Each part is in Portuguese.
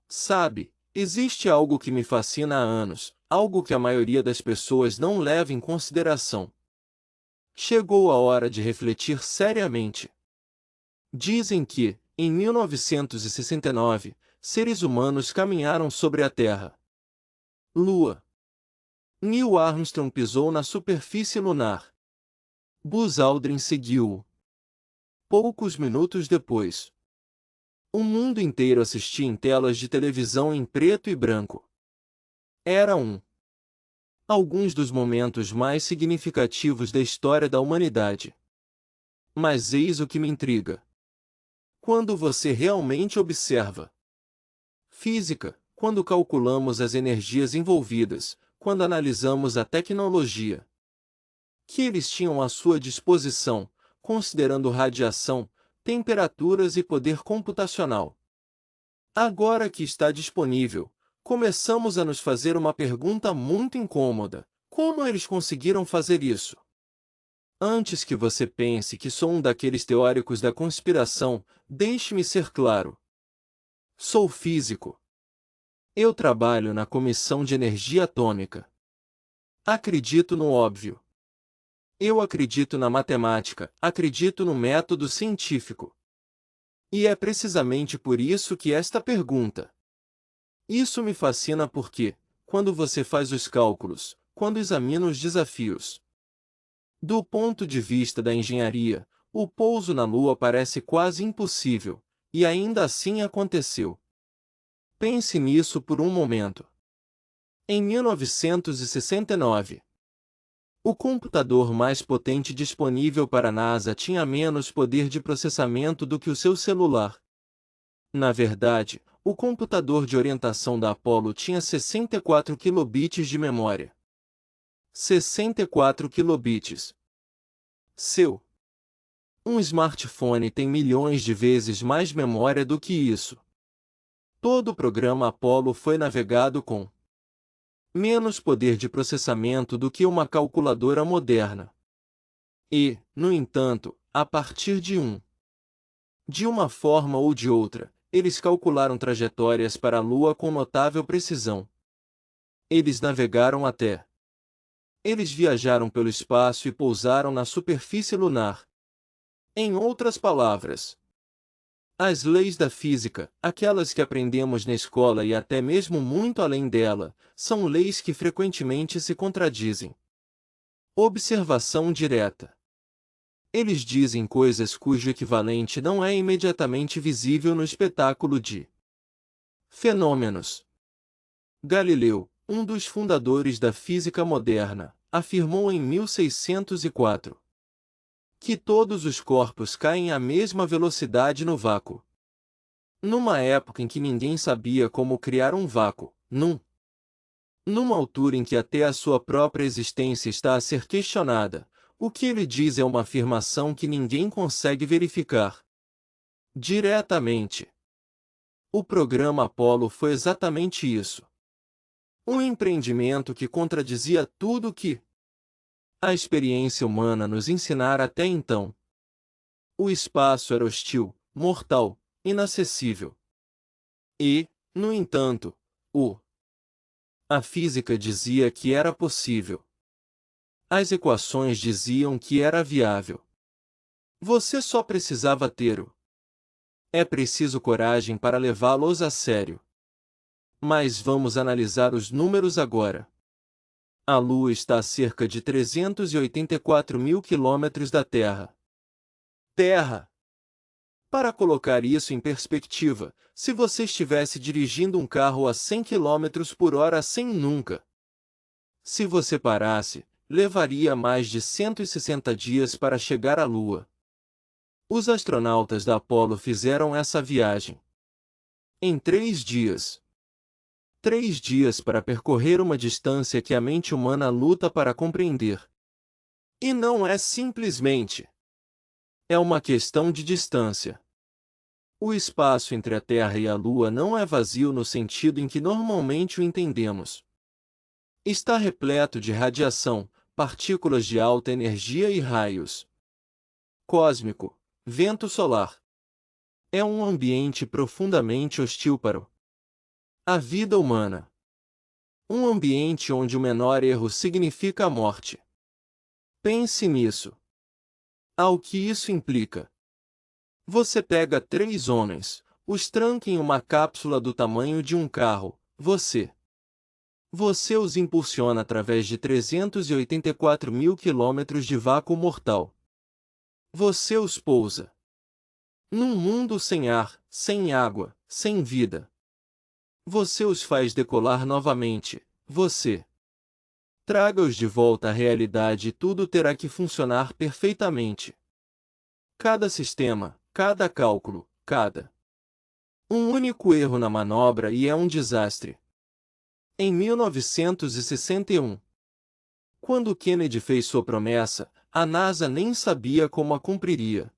Sabe, existe algo que me fascina há anos, algo que a maioria das pessoas não leva em consideração. Chegou a hora de refletir seriamente. Dizem que, em 1969, seres humanos caminharam sobre a Terra. Lua. Neil Armstrong pisou na superfície lunar. Buzz Aldrin seguiu-o. Poucos minutos depois, o mundo inteiro assistia em telas de televisão em preto e branco. Era alguns dos momentos mais significativos da história da humanidade. Mas eis o que me intriga. Quando você realmente observa física, quando calculamos as energias envolvidas, quando analisamos a tecnologia que eles tinham à sua disposição, considerando radiação, temperaturas e poder computacional. Agora que está disponível, começamos a nos fazer uma pergunta muito incômoda: como eles conseguiram fazer isso? Antes que você pense que sou um daqueles teóricos da conspiração, deixe-me ser claro. Sou físico. Eu trabalho na Comissão de Energia Atômica. Acredito no óbvio. Eu acredito na matemática, acredito no método científico. E é precisamente por isso que esta pergunta. Isso me fascina porque, quando você faz os cálculos, quando examina os desafios, do ponto de vista da engenharia, o pouso na Lua parece quase impossível, e ainda assim aconteceu. Pense nisso por um momento. Em 1969, o computador mais potente disponível para a NASA tinha menos poder de processamento do que o seu celular. Na verdade, o computador de orientação da Apollo tinha 64 kilobits de memória. 64 kilobits. Um smartphone tem milhões de vezes mais memória do que isso. Todo o programa Apollo foi navegado com menos poder de processamento do que uma calculadora moderna. E, no entanto, a partir de uma forma ou de outra, eles calcularam trajetórias para a Lua com notável precisão. Eles navegaram até. Eles viajaram pelo espaço e pousaram na superfície lunar. Em outras palavras, as leis da física, aquelas que aprendemos na escola e até mesmo muito além dela, são leis que frequentemente se contradizem. Observação direta. Eles dizem coisas cujo equivalente não é imediatamente visível no espetáculo de fenômenos. Galileu, um dos fundadores da física moderna, afirmou em 1604 que todos os corpos caem à mesma velocidade no vácuo. Numa época em que ninguém sabia como criar um vácuo, numa altura em que até a sua própria existência está a ser questionada, o que ele diz é uma afirmação que ninguém consegue verificar diretamente. O programa Apollo foi exatamente isso. Um empreendimento que contradizia tudo que a experiência humana nos ensinara até então. O espaço era hostil, mortal, inacessível. E, no entanto, a física dizia que era possível. As equações diziam que era viável. Você só precisava ter. É preciso coragem para levá-los a sério. Mas vamos analisar os números agora. A Lua está a cerca de 384 mil quilômetros da Terra. Para colocar isso em perspectiva, se você estivesse dirigindo um carro a 100 km por hora sem nunca. Se você parasse, levaria mais de 160 dias para chegar à Lua. Os astronautas da Apollo fizeram essa viagem em 3 dias. 3 dias para percorrer uma distância que a mente humana luta para compreender. E não é simplesmente. É uma questão de distância. O espaço entre a Terra e a Lua não é vazio no sentido em que normalmente o entendemos. Está repleto de radiação, partículas de alta energia e raios cósmico, vento solar. É um ambiente profundamente hostil para A vida humana. Um ambiente onde o menor erro significa a morte. Pense nisso. Ao que isso implica? Você pega 3 homens, os tranca em uma cápsula do tamanho de um carro, Você os impulsiona através de 384 mil quilômetros de vácuo mortal. Você os pousa num mundo sem ar, sem água, sem vida. Você os faz decolar novamente. Traga-os de volta à realidade e tudo terá que funcionar perfeitamente. Cada sistema, cada cálculo, um único erro na manobra e é um desastre. Em 1961, quando Kennedy fez sua promessa, a NASA nem sabia como a cumpriria.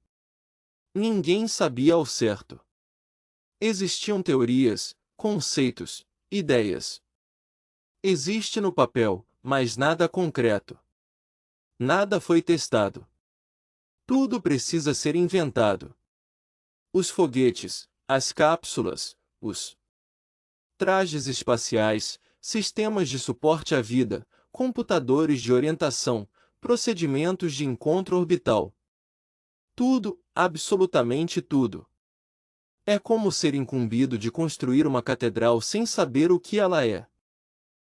Ninguém sabia ao certo. Existiam teorias, conceitos, ideias. Existe no papel, mas nada concreto. Nada foi testado. Tudo precisa ser inventado. Os foguetes, as cápsulas, os trajes espaciais, sistemas de suporte à vida, computadores de orientação, procedimentos de encontro orbital. Tudo, absolutamente tudo. É como ser incumbido de construir uma catedral sem saber o que ela é.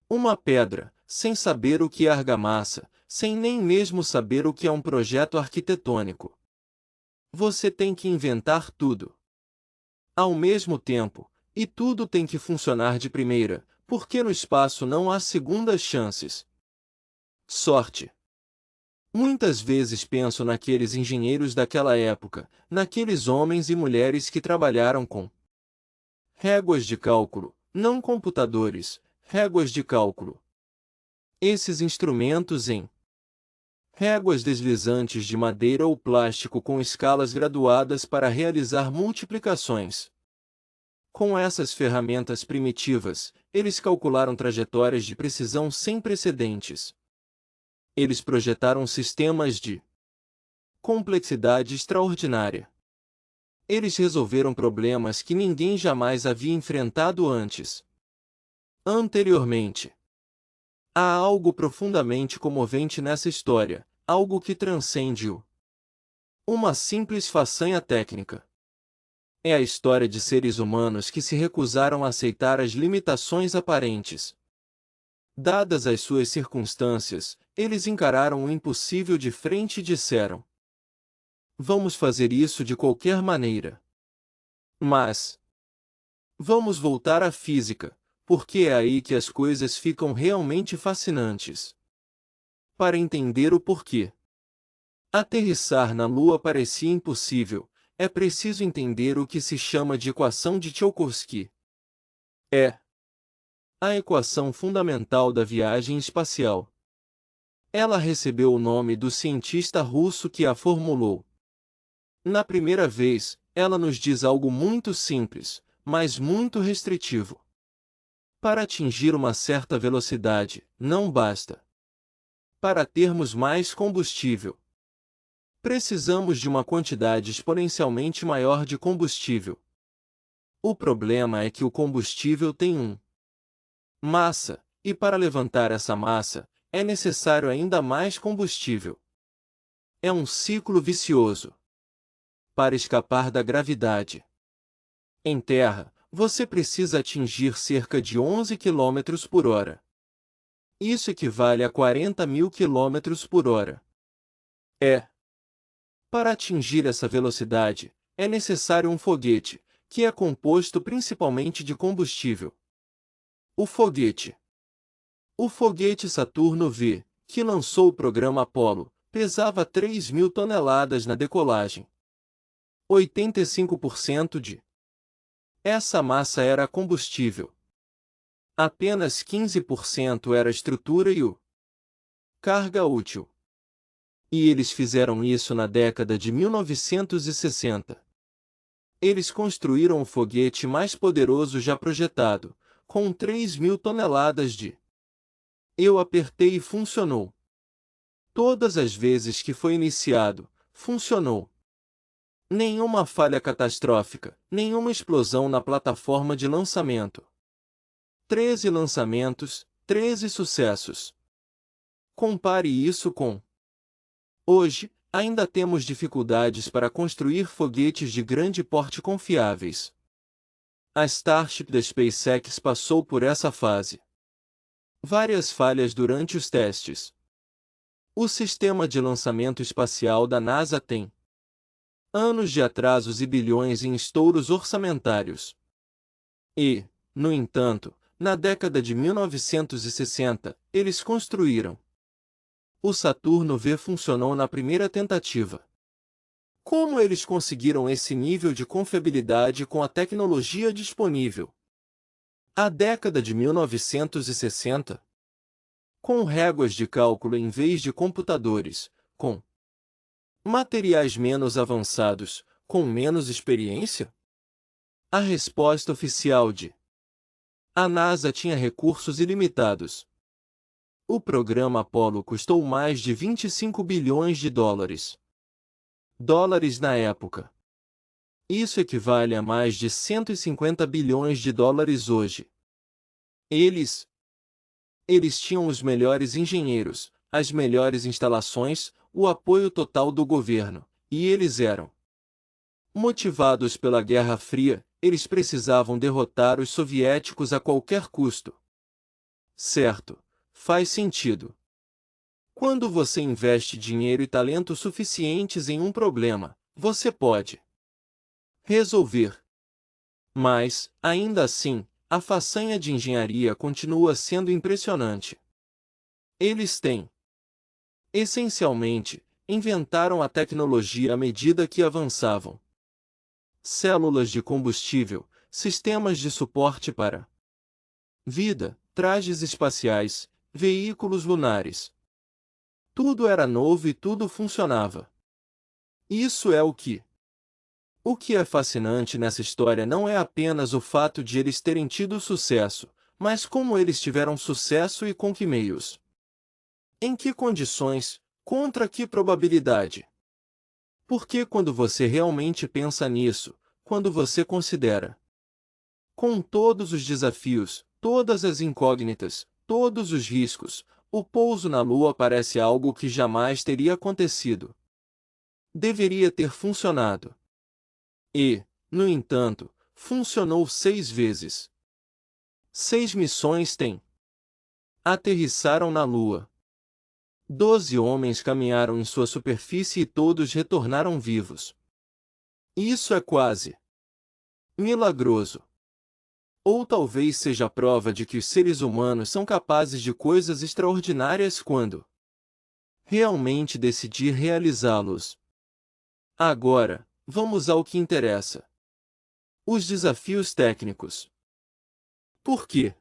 Uma pedra, sem saber o que é argamassa, sem nem mesmo saber o que é um projeto arquitetônico. Você tem que inventar tudo. Ao mesmo tempo, e tudo tem que funcionar de primeira, porque no espaço não há segundas chances. Sorte. Muitas vezes penso naqueles engenheiros daquela época, naqueles homens e mulheres que trabalharam com réguas de cálculo, não computadores, réguas de cálculo. Esses instrumentos em réguas deslizantes de madeira ou plástico com escalas graduadas para realizar multiplicações. Com essas ferramentas primitivas, eles calcularam trajetórias de precisão sem precedentes. Eles projetaram sistemas de complexidade extraordinária. Eles resolveram problemas que ninguém jamais havia enfrentado antes. Anteriormente. Há algo profundamente comovente nessa história, algo que transcende uma simples façanha técnica. É a história de seres humanos que se recusaram a aceitar as limitações aparentes. Dadas as suas circunstâncias, eles encararam o impossível de frente e disseram: vamos fazer isso de qualquer maneira. Mas vamos voltar à física, porque é aí que as coisas ficam realmente fascinantes. Para entender o porquê aterrissar na Lua parecia impossível, é preciso entender o que se chama de equação de Tsiolkovsky. É a equação fundamental da viagem espacial. Ela recebeu o nome do cientista russo que a formulou. Na primeira vez, ela nos diz algo muito simples, mas muito restritivo. Para atingir uma certa velocidade, não basta. Para termos mais combustível, precisamos de uma quantidade exponencialmente maior de combustível. O problema é que o combustível tem massa, e para levantar essa massa, é necessário ainda mais combustível. É um ciclo vicioso. Para escapar da gravidade em terra, você precisa atingir cerca de 11 km por hora. Isso equivale a 40 mil km por hora. Para atingir essa velocidade, é necessário um foguete, que é composto principalmente de combustível. O foguete Saturno V, que lançou o programa Apollo, pesava 3.000 toneladas na decolagem. 85% de essa massa era combustível. Apenas 15% era estrutura e carga útil. E eles fizeram isso na década de 1960. Eles construíram o foguete mais poderoso já projetado, com 3.000 toneladas de. Eu apertei e funcionou. Todas as vezes que foi iniciado, funcionou. Nenhuma falha catastrófica, nenhuma explosão na plataforma de lançamento. 13 lançamentos, 13 sucessos. Compare isso com... Hoje, ainda temos dificuldades para construir foguetes de grande porte confiáveis. A Starship da SpaceX passou por essa fase. Várias falhas durante os testes. O sistema de lançamento espacial da NASA tem anos de atrasos e bilhões em estouros orçamentários. E, no entanto, na década de 1960, eles construíram. O Saturno V funcionou na primeira tentativa. Como eles conseguiram esse nível de confiabilidade com a tecnologia disponível? A década de 1960? Com réguas de cálculo em vez de computadores, com materiais menos avançados, com menos experiência? A resposta oficial de a NASA tinha recursos ilimitados. O programa Apollo custou mais de 25 bilhões de dólares. Dólares na época. Isso equivale a mais de 150 bilhões de dólares hoje. Eles tinham os melhores engenheiros, as melhores instalações, o apoio total do governo, e eles eram motivados pela Guerra Fria, eles precisavam derrotar os soviéticos a qualquer custo. Certo, faz sentido. Quando você investe dinheiro e talento suficientes em um problema, você pode resolver. Mas, ainda assim, a façanha de engenharia continua sendo impressionante. Eles têm, essencialmente, inventaram a tecnologia à medida que avançavam. Células de combustível, sistemas de suporte para vida, trajes espaciais, veículos lunares. Tudo era novo e tudo funcionava. Isso é o que é fascinante nessa história não é apenas o fato de eles terem tido sucesso, mas como eles tiveram sucesso e com que meios. Em que condições, contra que probabilidade? Porque quando você realmente pensa nisso, quando você considera com todos os desafios, todas as incógnitas, todos os riscos, o pouso na Lua parece algo que jamais teria acontecido. Deveria ter funcionado. E, no entanto, funcionou 6 vezes. 6 missões têm. Aterrissaram na Lua. 12 homens caminharam em sua superfície e todos retornaram vivos. Isso é quase milagroso. Ou talvez seja a prova de que os seres humanos são capazes de coisas extraordinárias quando realmente decidir realizá-los. Agora, vamos ao que interessa. Os desafios técnicos. Por quê?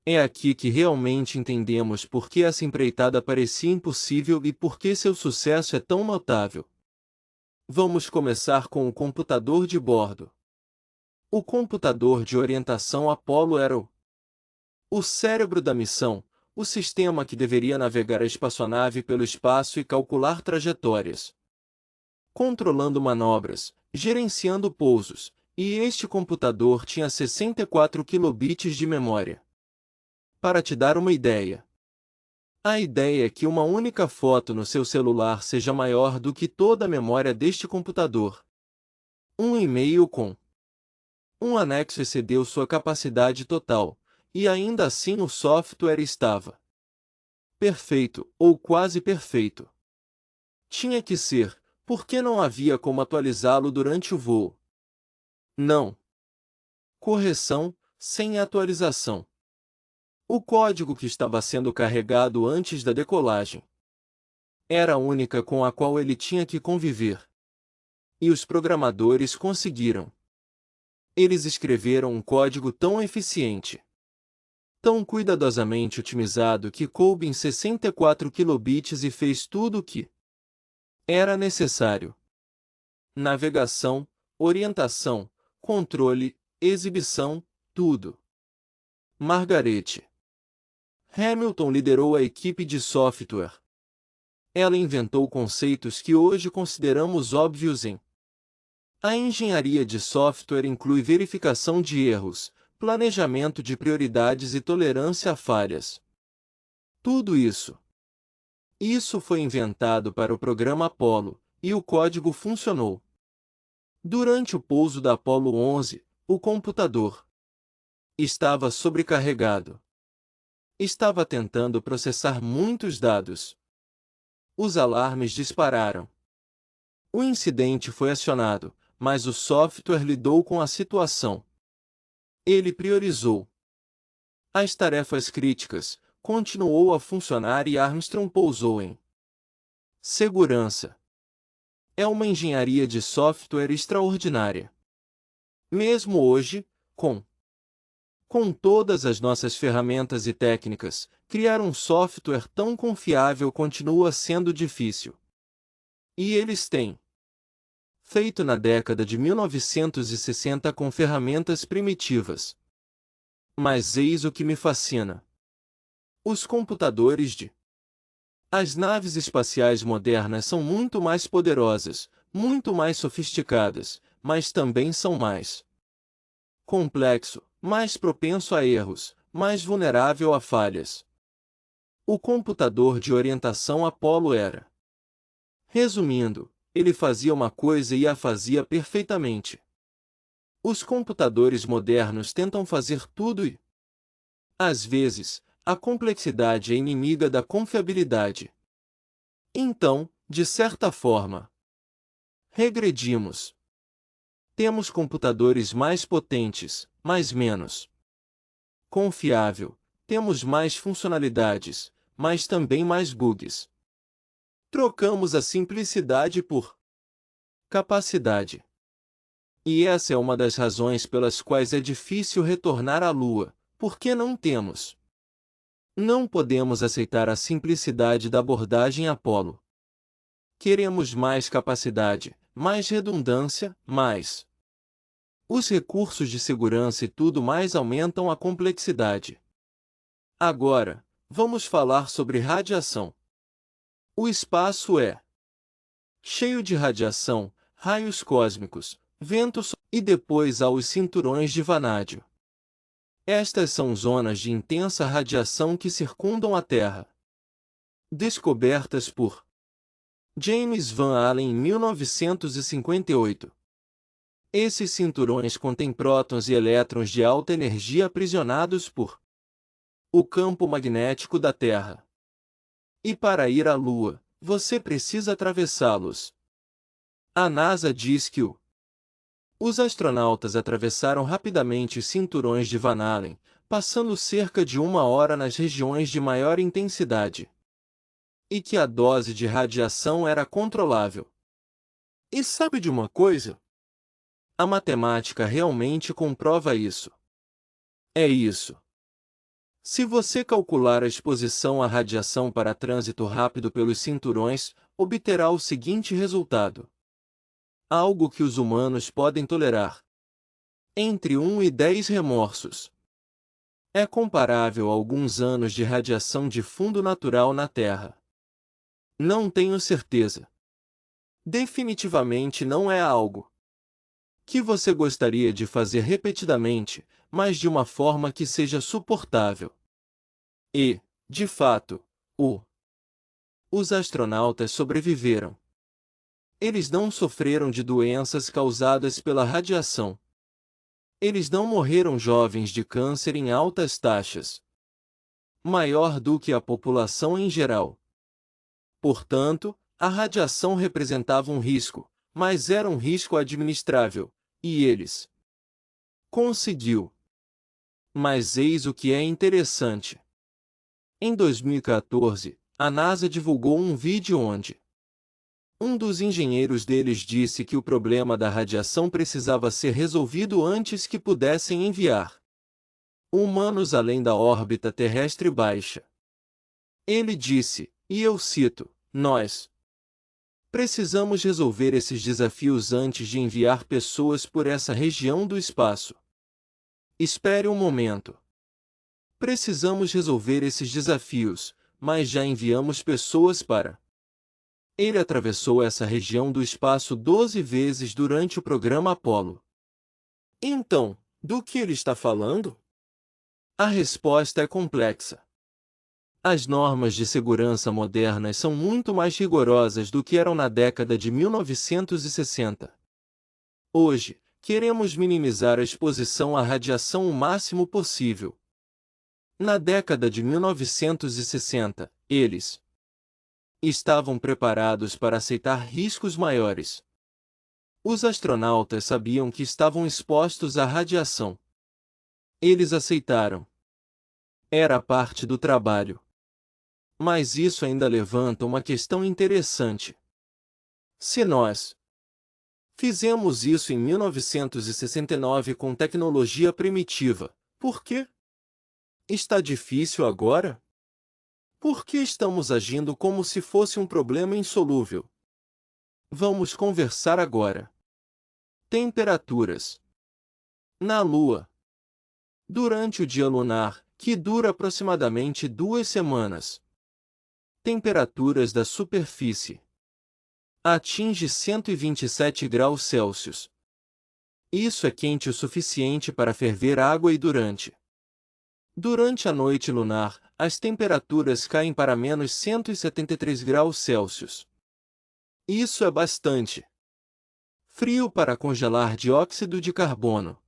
É aqui que realmente entendemos por que essa empreitada parecia impossível e por que seu sucesso é tão notável. Vamos começar com o computador de bordo. O computador de orientação Apollo era o cérebro da missão, o sistema que deveria navegar a espaçonave pelo espaço e calcular trajetórias, controlando manobras, gerenciando pousos, e este computador tinha 64 kilobits de memória. Para te dar uma ideia. A ideia é que uma única foto no seu celular seja maior do que toda a memória deste computador. Um e-mail com um anexo excedeu sua capacidade total, e ainda assim o software estava perfeito, ou quase perfeito. Tinha que ser, porque não havia como atualizá-lo durante o voo. Não. Correção, sem atualização. O código que estava sendo carregado antes da decolagem era a única com a qual ele tinha que conviver. E os programadores conseguiram. Eles escreveram um código tão eficiente, tão cuidadosamente otimizado que coube em 64 kilobits e fez tudo o que era necessário. Navegação, orientação, controle, exibição, tudo. Margaret Hamilton liderou a equipe de software. Ela inventou conceitos que hoje consideramos óbvios em a engenharia de software inclui verificação de erros, planejamento de prioridades e tolerância a falhas. Tudo isso foi inventado para o programa Apollo, e o código funcionou. Durante o pouso da Apollo 11, o computador estava sobrecarregado. Estava tentando processar muitos dados. Os alarmes dispararam. O incidente foi acionado, mas o software lidou com a situação. Ele priorizou as tarefas críticas, continuou a funcionar e Armstrong pousou em segurança. É uma engenharia de software extraordinária. Mesmo hoje, com todas as nossas ferramentas e técnicas, criar um software tão confiável continua sendo difícil. E eles têm feito na década de 1960 com ferramentas primitivas. Mas eis o que me fascina. Os computadores as naves espaciais modernas são muito mais poderosas, muito mais sofisticadas, mas também são mais complexo, mais propenso a erros, mais vulnerável a falhas. O computador de orientação Apollo era. Resumindo, ele fazia uma coisa e a fazia perfeitamente. Os computadores modernos tentam fazer tudo e, às vezes, a complexidade é inimiga da confiabilidade. Então, de certa forma, regredimos. Temos computadores mais potentes, mas menos confiável. Temos mais funcionalidades, mas também mais bugs. Trocamos a simplicidade por capacidade. E essa é uma das razões pelas quais é difícil retornar à Lua, porque não podemos aceitar a simplicidade da abordagem Apollo. Queremos mais capacidade, mais redundância, mais. Os recursos de segurança e tudo mais aumentam a complexidade. Agora, vamos falar sobre radiação. O espaço é cheio de radiação, raios cósmicos, ventos, e depois há os cinturões de vanádio. Estas são zonas de intensa radiação que circundam a Terra. Descobertas por James Van Allen em 1958. Esses cinturões contêm prótons e elétrons de alta energia aprisionados por o campo magnético da Terra. E para ir à Lua, você precisa atravessá-los. A NASA diz que os astronautas atravessaram rapidamente os cinturões de Van Allen, passando cerca de 1 hora nas regiões de maior intensidade. E que a dose de radiação era controlável. E sabe de uma coisa? A matemática realmente comprova isso. É isso. Se você calcular a exposição à radiação para trânsito rápido pelos cinturões, obterá o seguinte resultado. Algo que os humanos podem tolerar. Entre 1 e 10 remorsos. É comparável a alguns anos de radiação de fundo natural na Terra. Não tenho certeza. Definitivamente não é algo que você gostaria de fazer repetidamente, mas de uma forma que seja suportável. E, de fato, os astronautas sobreviveram. Eles não sofreram de doenças causadas pela radiação. Eles não morreram jovens de câncer em altas taxas, maior do que a população em geral. Portanto, a radiação representava um risco, mas era um risco administrável, e eles conseguiu. Mas eis o que é interessante. Em 2014, a NASA divulgou um vídeo onde um dos engenheiros deles disse que o problema da radiação precisava ser resolvido antes que pudessem enviar humanos além da órbita terrestre baixa. Ele disse, e eu cito, nós precisamos resolver esses desafios antes de enviar pessoas por essa região do espaço. Espere um momento. Precisamos resolver esses desafios, mas já enviamos pessoas para. Ele atravessou essa região do espaço 12 vezes durante o programa Apollo. Então, Do que ele está falando? A resposta é complexa. As normas de segurança modernas são muito mais rigorosas do que eram na década de 1960. Hoje, queremos minimizar a exposição à radiação o máximo possível. Na década de 1960, eles estavam preparados para aceitar riscos maiores. Os astronautas sabiam que estavam expostos à radiação. Eles aceitaram. Era parte do trabalho. Mas isso ainda levanta uma questão interessante. Se nós fizemos isso em 1969 com tecnologia primitiva, por quê? Está difícil agora? Por que estamos agindo como se fosse um problema insolúvel? Vamos conversar agora. Temperaturas. Na Lua. Durante o dia lunar, que dura aproximadamente 2 semanas. Temperaturas da superfície. Atinge 127 graus Celsius. Isso é quente o suficiente para ferver água e Durante a noite lunar, as temperaturas caem para menos 173 graus Celsius. Isso é bastante frio para congelar dióxido de carbono.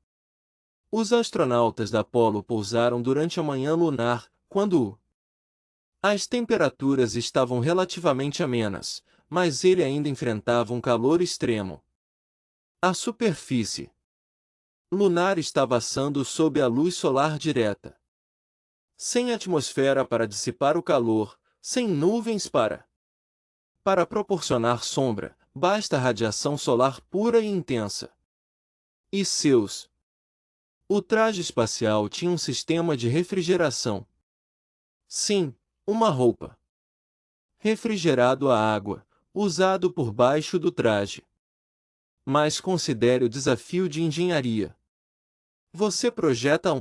Os astronautas da Apollo pousaram durante a manhã lunar, quando as temperaturas estavam relativamente amenas, mas ele ainda enfrentava um calor extremo. A superfície lunar estava assando sob a luz solar direta. Sem atmosfera para dissipar o calor, sem nuvens para proporcionar sombra, basta radiação solar pura e intensa. E o traje espacial tinha um sistema de refrigeração. Sim, uma roupa. Refrigerado a água, usado por baixo do traje. Mas considere o desafio de engenharia. Você projeta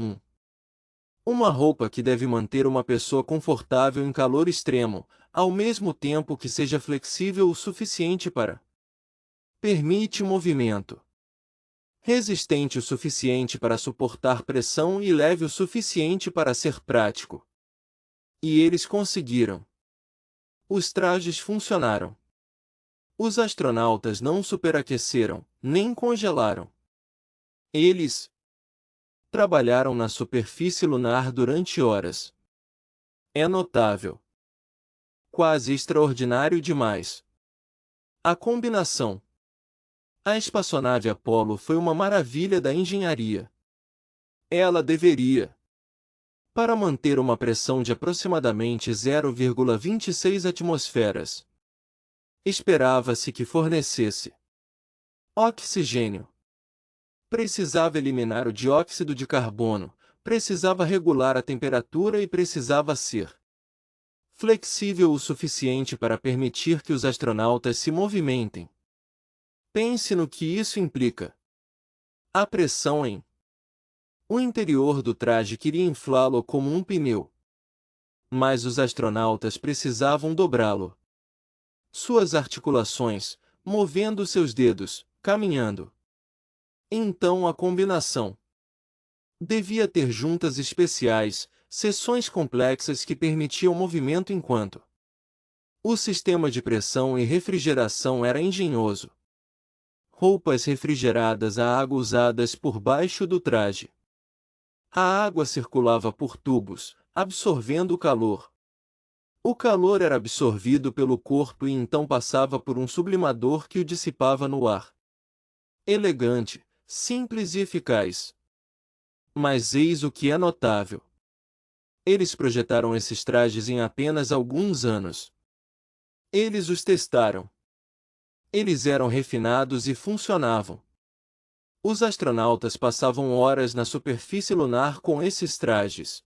uma roupa que deve manter uma pessoa confortável em calor extremo, ao mesmo tempo que seja flexível o suficiente para permite movimento. Resistente o suficiente para suportar pressão e leve o suficiente para ser prático. E eles conseguiram. Os trajes funcionaram. Os astronautas não superaqueceram, nem congelaram. Eles trabalharam na superfície lunar durante horas. É notável. Quase extraordinário demais. A combinação. A espaçonave Apollo foi uma maravilha da engenharia. Ela deveria, para manter uma pressão de aproximadamente 0,26 atmosferas. Esperava-se que fornecesse oxigênio. Precisava eliminar o dióxido de carbono, precisava regular a temperatura e precisava ser flexível o suficiente para permitir que os astronautas se movimentem. Pense no que isso implica. A pressão o interior do traje queria inflá-lo como um pneu. Mas os astronautas precisavam dobrá-lo. Suas articulações, movendo seus dedos, caminhando. Então a combinação devia ter juntas especiais, seções complexas que permitiam movimento enquanto o sistema de pressão e refrigeração era engenhoso. Roupas refrigeradas a água usadas por baixo do traje. A água circulava por tubos, absorvendo o calor. O calor era absorvido pelo corpo e então passava por um sublimador que o dissipava no ar. Elegante, simples e eficaz. Mas eis o que é notável. Eles projetaram esses trajes em apenas alguns anos. Eles os testaram. Eles eram refinados e funcionavam. Os astronautas passavam horas na superfície lunar com esses trajes.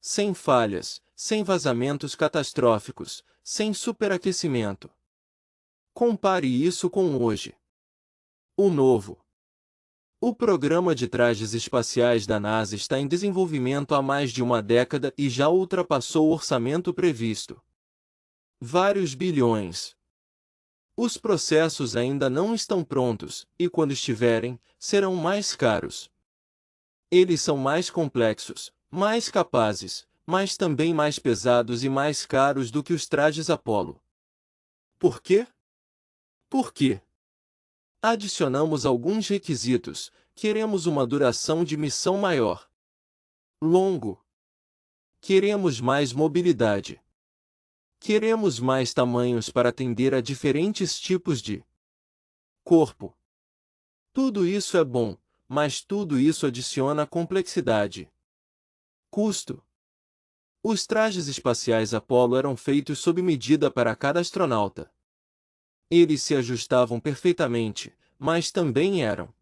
Sem falhas, sem vazamentos catastróficos, sem superaquecimento. Compare isso com hoje. O programa de trajes espaciais da NASA está em desenvolvimento há mais de uma década e já ultrapassou o orçamento previsto. Vários bilhões. Os processos ainda não estão prontos, e quando estiverem, serão mais caros. Eles são mais complexos, mais capazes, mas também mais pesados e mais caros do que os trajes Apollo. Por quê? Porque adicionamos alguns requisitos, queremos uma duração de missão maior. Longo. Queremos mais mobilidade. Queremos mais tamanhos para atender a diferentes tipos de corpo. Tudo isso é bom, mas tudo isso adiciona complexidade. Custo. Os trajes espaciais Apollo eram feitos sob medida para cada astronauta. Eles se ajustavam perfeitamente, mas também eram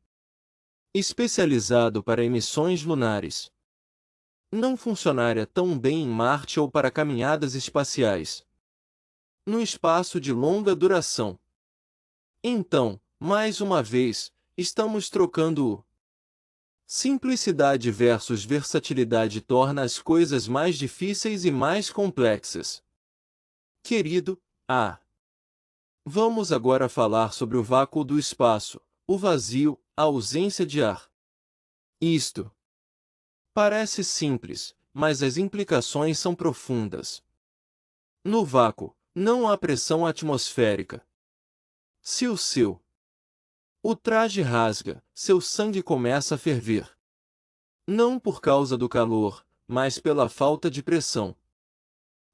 especializados para missões lunares. Não funcionaria tão bem em Marte ou para caminhadas espaciais no espaço de longa duração. Então, mais uma vez, estamos trocando o simplicidade versus versatilidade torna as coisas mais difíceis e mais complexas. Querido, vamos agora falar sobre o vácuo do espaço, o vazio, a ausência de ar. Isto parece simples, mas as implicações são profundas. No vácuo, não há pressão atmosférica. Se o traje rasga, seu sangue começa a ferver. Não por causa do calor, mas pela falta de pressão.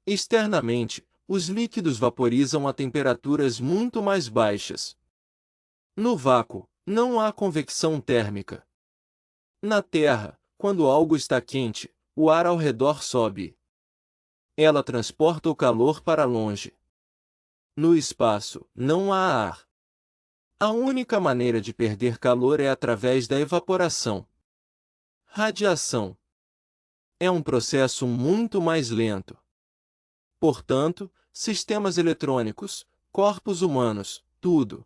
Externamente, os líquidos vaporizam a temperaturas muito mais baixas. No vácuo, não há convecção térmica. Na Terra, quando algo está quente, o ar ao redor sobe. Ela transporta o calor para longe. No espaço, não há ar. A única maneira de perder calor é através da evaporação. Radiação. É um processo muito mais lento. Portanto, sistemas eletrônicos, corpos humanos, tudo.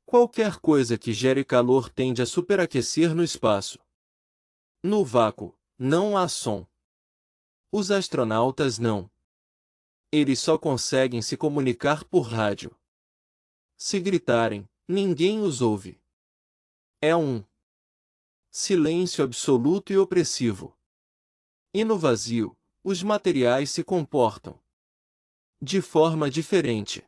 Qualquer coisa que gere calor tende a superaquecer no espaço. No vácuo, não há som. Os astronautas não. Eles só conseguem se comunicar por rádio. Se gritarem, ninguém os ouve. É um silêncio absoluto e opressivo. E no vazio, os materiais se comportam de forma diferente.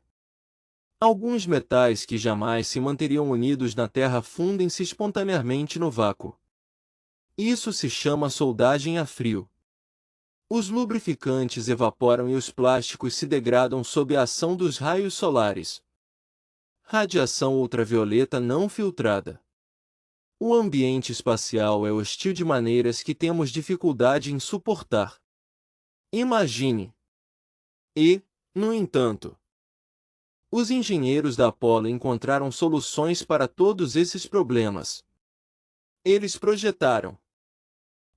Alguns metais que jamais se manteriam unidos na Terra fundem-se espontaneamente no vácuo. Isso se chama soldagem a frio. Os lubrificantes evaporam e os plásticos se degradam sob a ação dos raios solares. Radiação ultravioleta não filtrada. O ambiente espacial é hostil de maneiras que temos dificuldade em suportar. Imagine. E, no entanto, os engenheiros da Apollo encontraram soluções para todos esses problemas. Eles projetaram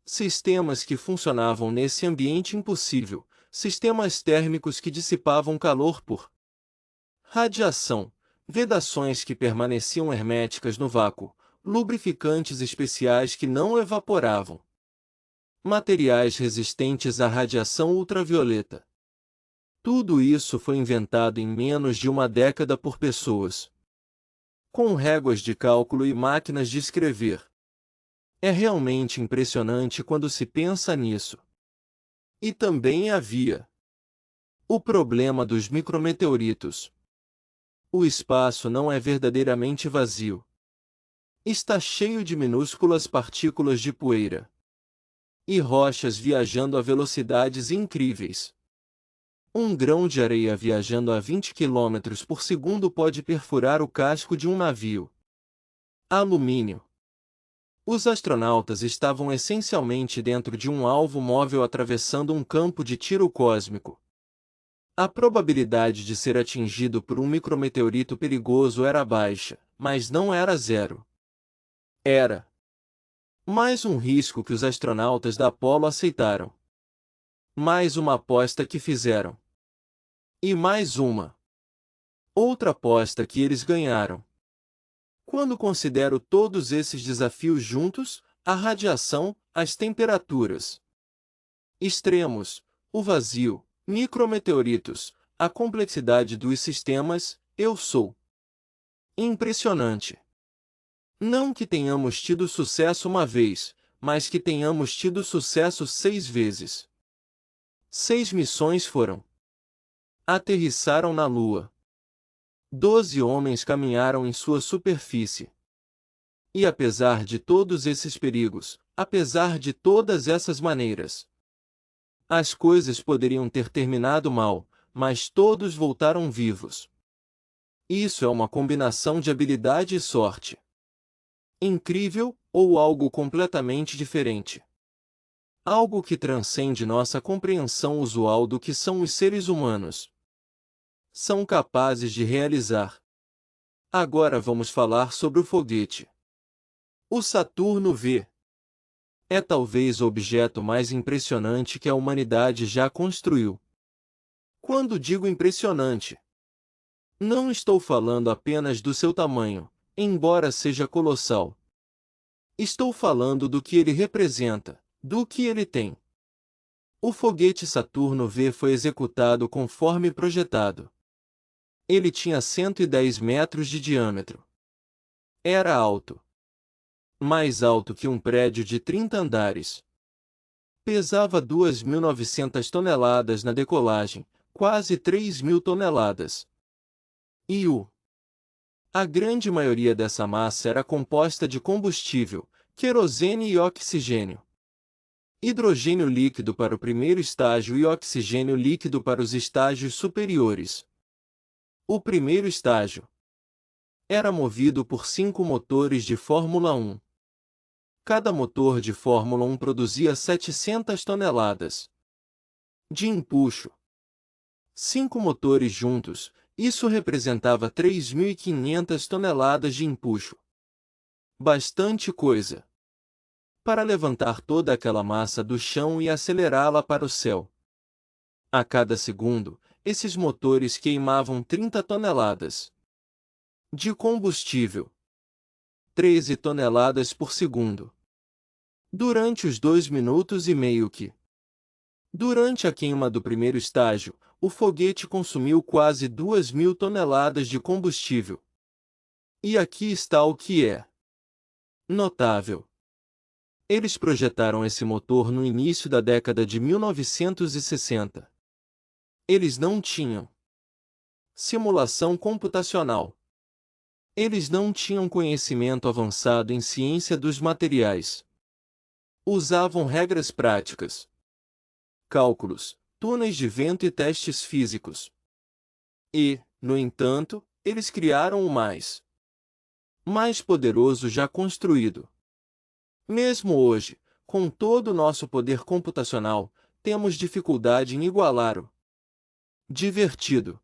sistemas que funcionavam nesse ambiente impossível, sistemas térmicos que dissipavam calor por radiação, vedações que permaneciam herméticas no vácuo, lubrificantes especiais que não evaporavam, materiais resistentes à radiação ultravioleta. Tudo isso foi inventado em menos de uma década por pessoas com réguas de cálculo e máquinas de escrever. É realmente impressionante quando se pensa nisso. E também havia o problema dos micrometeoritos. O espaço não é verdadeiramente vazio. Está cheio de minúsculas partículas de poeira e rochas viajando a velocidades incríveis. Um grão de areia viajando a 20 km por segundo pode perfurar o casco de um navio. Alumínio. Os astronautas estavam essencialmente dentro de um alvo móvel atravessando um campo de tiro cósmico. A probabilidade de ser atingido por um micrometeorito perigoso era baixa, mas não era zero. Era mais um risco que os astronautas da Apollo aceitaram. Mais uma aposta que fizeram. E mais uma outra aposta que eles ganharam. Quando considero todos esses desafios juntos, a radiação, as temperaturas extremos, o vazio, micrometeoritos, a complexidade dos sistemas, eu sou impressionante. Não que tenhamos tido sucesso uma vez, mas que tenhamos tido sucesso 6 vezes. 6 missões foram. Aterrissaram na Lua. 12 homens caminharam em sua superfície. E apesar de todos esses perigos, apesar de todas essas maneiras, as coisas poderiam ter terminado mal, mas todos voltaram vivos. Isso é uma combinação de habilidade e sorte. Incrível, ou algo completamente diferente. Algo que transcende nossa compreensão usual do que são os seres humanos. São capazes de realizar. Agora vamos falar sobre o foguete. O Saturno V. É talvez o objeto mais impressionante que a humanidade já construiu. Quando digo impressionante, não estou falando apenas do seu tamanho, embora seja colossal. Estou falando do que ele representa, do que ele tem. O foguete Saturno V foi executado conforme projetado. Ele tinha 110 metros de diâmetro. Era alto. Mais alto que um prédio de 30 andares. Pesava 2.900 toneladas na decolagem, quase 3.000 toneladas. E a grande maioria dessa massa era composta de combustível, querosene e oxigênio. Hidrogênio líquido para o primeiro estágio e oxigênio líquido para os estágios superiores. O primeiro estágio era movido por 5 motores de Fórmula 1. Cada motor de Fórmula 1 produzia 700 toneladas de empuxo. 5 motores juntos, isso representava 3.500 toneladas de empuxo. Bastante coisa para levantar toda aquela massa do chão e acelerá-la para o céu. A cada segundo, esses motores queimavam 30 toneladas de combustível. 13 toneladas por segundo. Durante os 2 minutos e meio que. Durante a queima do primeiro estágio, o foguete consumiu quase 2.000 toneladas de combustível. E aqui está o que é notável. Eles projetaram esse motor no início da década de 1960. Eles não tinham simulação computacional. Eles não tinham conhecimento avançado em ciência dos materiais. Usavam regras práticas, cálculos, túneis de vento e testes físicos. E, no entanto, eles criaram o mais poderoso já construído. Mesmo hoje, com todo o nosso poder computacional, temos dificuldade em igualar o divertido.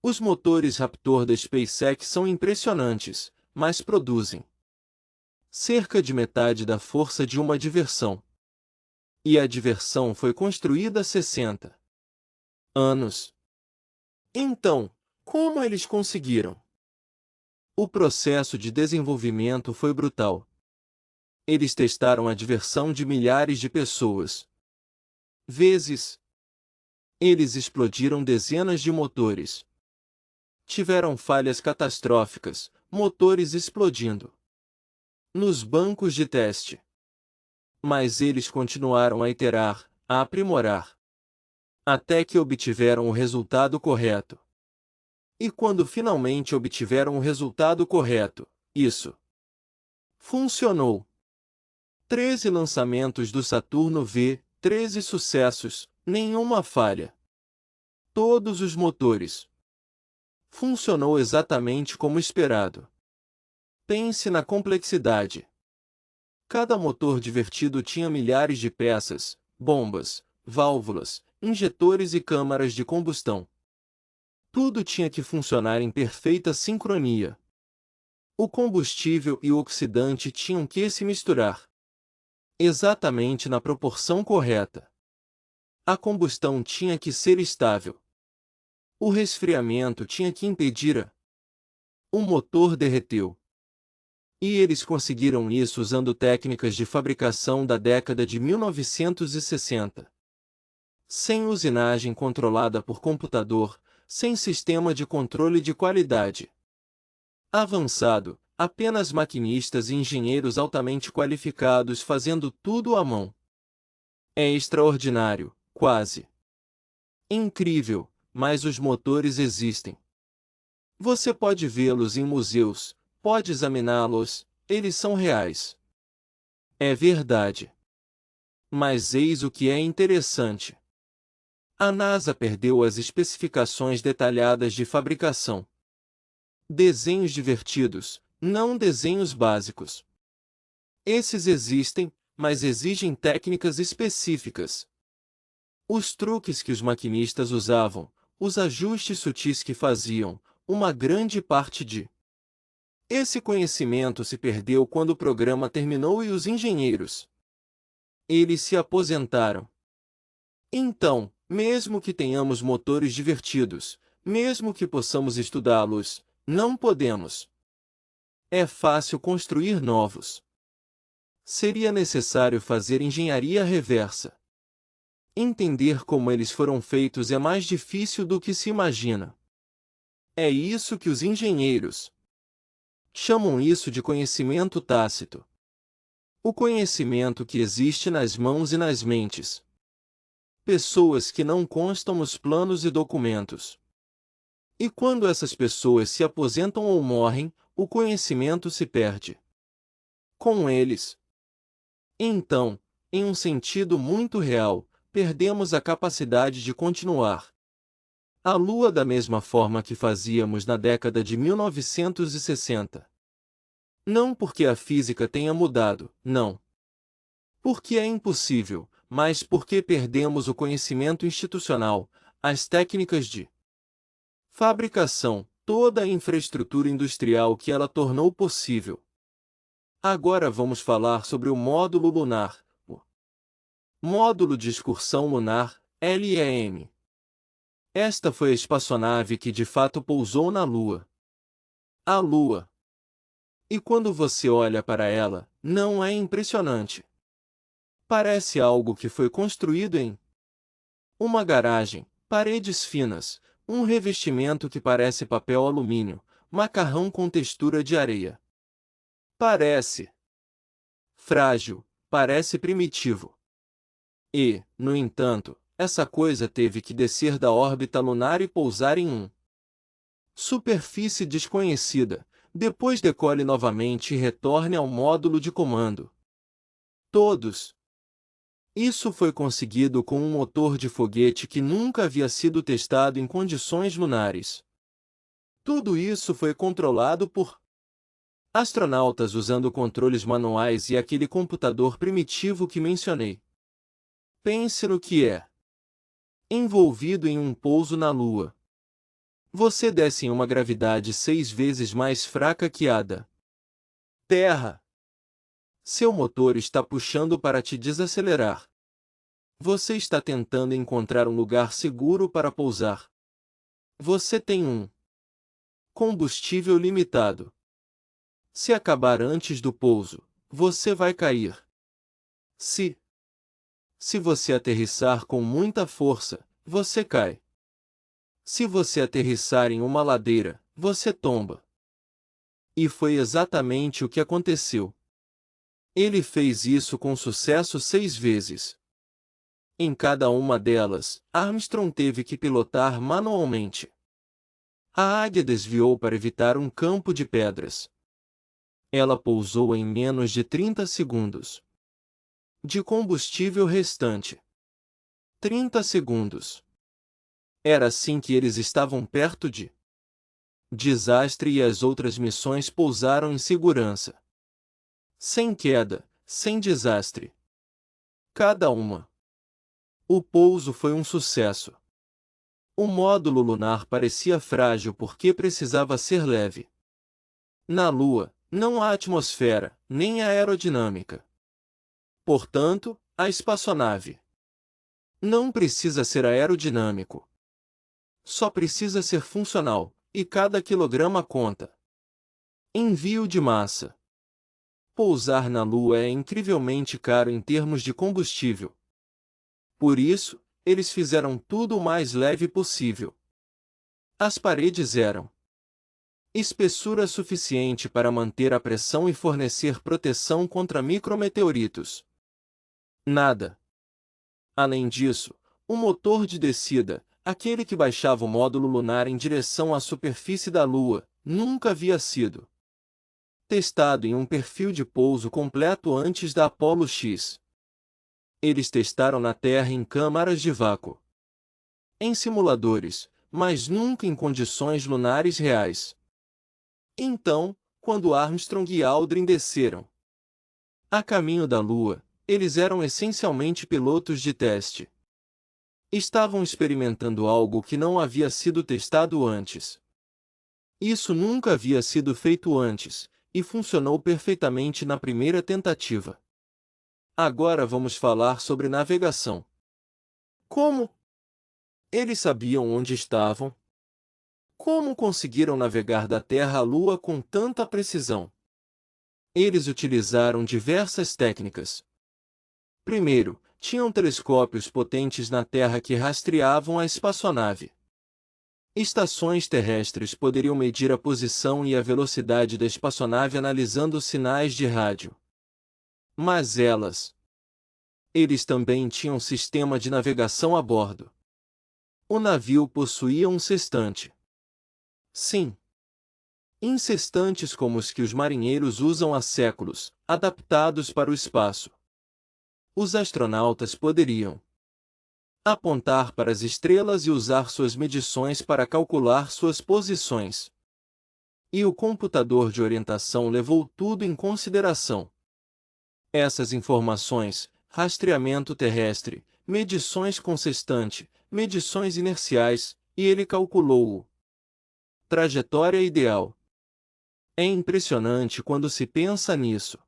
Os motores Raptor da SpaceX são impressionantes, mas produzem cerca de metade da força de uma diversão. E a diversão foi construída há 60 anos. Então, como eles conseguiram? O processo de desenvolvimento foi brutal. Eles testaram a diversão de milhares de pessoas. Eles explodiram dezenas de motores. Tiveram falhas catastróficas, motores explodindo nos bancos de teste. Mas eles continuaram a iterar, a aprimorar, até que obtiveram o resultado correto. E quando finalmente obtiveram o resultado correto, isso funcionou. 13 lançamentos do Saturno V, 13 sucessos, nenhuma falha. Todos os motores. Funcionou exatamente como esperado. Pense na complexidade. Cada motor divertido tinha milhares de peças, bombas, válvulas, injetores e câmaras de combustão. Tudo tinha que funcionar em perfeita sincronia. O combustível e o oxidante tinham que se misturar exatamente na proporção correta. A combustão tinha que ser estável. O resfriamento tinha que impedir o motor derreteu. E eles conseguiram isso usando técnicas de fabricação da década de 1960. Sem usinagem controlada por computador, sem sistema de controle de qualidade avançado, apenas maquinistas e engenheiros altamente qualificados fazendo tudo à mão. É extraordinário, quase incrível, mas os motores existem. Você pode vê-los em museus, pode examiná-los, eles são reais. É verdade. Mas eis o que é interessante. A NASA perdeu as especificações detalhadas de fabricação. Desenhos divertidos, não desenhos básicos. Esses existem, mas exigem técnicas específicas. Os truques que os maquinistas usavam, os ajustes sutis que faziam, uma grande parte de esse conhecimento se perdeu quando o programa terminou e os engenheiros, eles se aposentaram. Então, mesmo que tenhamos motores divertidos, mesmo que possamos estudá-los, não podemos. É fácil construir novos. Seria necessário fazer engenharia reversa. Entender como eles foram feitos é mais difícil do que se imagina. É isso que os engenheiros chamam isso de conhecimento tácito. O conhecimento que existe nas mãos e nas mentes. Pessoas que não constam nos planos e documentos. E quando essas pessoas se aposentam ou morrem, o conhecimento se perde com eles. Então, em um sentido muito real, perdemos a capacidade de continuar a Lua da mesma forma que fazíamos na década de 1960. Não porque a física tenha mudado, não. Porque é impossível, mas porque perdemos o conhecimento institucional, as técnicas de fabricação, toda a infraestrutura industrial que ela tornou possível. Agora vamos falar sobre o módulo lunar, o Módulo de Excursão Lunar, LEM. Esta foi a espaçonave que de fato pousou na Lua. A Lua. E quando você olha para ela, não é impressionante. Parece algo que foi construído em uma garagem, paredes finas, um revestimento que parece papel alumínio, macarrão com textura de areia. Parece frágil, parece primitivo. E, no entanto, essa coisa teve que descer da órbita lunar e pousar em superfície desconhecida, depois decole novamente e retorne ao módulo de comando. Todos. Isso foi conseguido com um motor de foguete que nunca havia sido testado em condições lunares. Tudo isso foi controlado por astronautas usando controles manuais e aquele computador primitivo que mencionei. Pense no que é envolvido em um pouso na Lua. Você desce em uma gravidade 6 vezes mais fraca que a da Terra. Seu motor está puxando para te desacelerar. Você está tentando encontrar um lugar seguro para pousar. Você tem um combustível limitado. Se acabar antes do pouso, você vai cair. Se você aterrissar com muita força, você cai. Se você aterrissar em uma ladeira, você tomba. E foi exatamente o que aconteceu. Ele fez isso com sucesso 6 vezes. Em cada uma delas, Armstrong teve que pilotar manualmente. A águia desviou para evitar um campo de pedras. Ela pousou em menos de 30 segundos. De combustível restante. 30 segundos. Era assim que eles estavam perto de desastre e as outras missões pousaram em segurança. Sem queda, sem desastre. Cada uma. O pouso foi um sucesso. O módulo lunar parecia frágil porque precisava ser leve. Na Lua, não há atmosfera, nem aerodinâmica. Portanto, a espaçonave não precisa ser aerodinâmico. Só precisa ser funcional, e cada quilograma conta. Envio de massa. Pousar na Lua é incrivelmente caro em termos de combustível. Por isso, eles fizeram tudo o mais leve possível. As paredes eram Espessura suficiente para manter a pressão e fornecer proteção contra micrometeoritos. Nada. Além disso, o motor de descida, aquele que baixava o módulo lunar em direção à superfície da Lua, nunca havia sido testado em um perfil de pouso completo antes da Apollo X. Eles testaram na Terra em câmaras de vácuo, em simuladores, mas nunca em condições lunares reais. Então, quando Armstrong e Aldrin desceram a caminho da Lua, eles eram essencialmente pilotos de teste. Estavam experimentando algo que não havia sido testado antes. Isso nunca havia sido feito antes, e funcionou perfeitamente na primeira tentativa. Agora vamos falar sobre navegação. Como? Eles sabiam onde estavam? Como conseguiram navegar da Terra à Lua com tanta precisão? Eles utilizaram diversas técnicas. Primeiro, tinham telescópios potentes na Terra que rastreavam a espaçonave. Estações terrestres poderiam medir a posição e a velocidade da espaçonave analisando sinais de rádio. Mas eles também tinham sistema de navegação a bordo. O navio possuía um sextante. Sim. Insextantes como os que os marinheiros usam há séculos, adaptados para o espaço. Os astronautas poderiam apontar para as estrelas e usar suas medições para calcular suas posições. E o computador de orientação levou tudo em consideração. Essas informações, rastreamento terrestre, medições com sextante, medições inerciais, e ele calculou trajetória ideal. É impressionante quando se pensa nisso.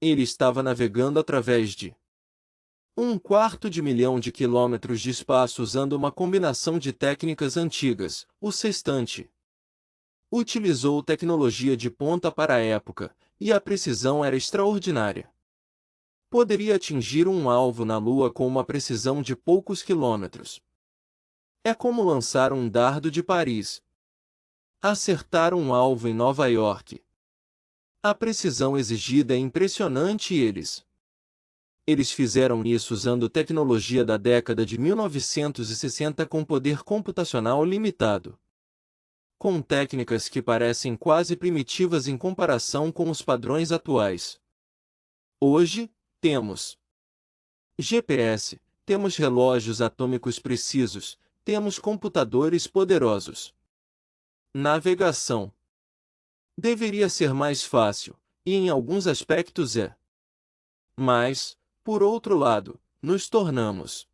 Ele estava navegando através de 1/4 de milhão de quilômetros de espaço usando uma combinação de técnicas antigas. O sextante utilizou tecnologia de ponta para a época, e a precisão era extraordinária. Poderia atingir um alvo na Lua com uma precisão de poucos quilômetros. É como lançar um dardo de Paris. Acertar um alvo em Nova York. A precisão exigida é impressionante e eles fizeram isso usando tecnologia da década de 1960 com poder computacional limitado. Com técnicas que parecem quase primitivas em comparação com os padrões atuais. Hoje, temos GPS, temos relógios atômicos precisos, temos computadores poderosos. Navegação deveria ser mais fácil, e em alguns aspectos é. Mas, por outro lado, nos tornamos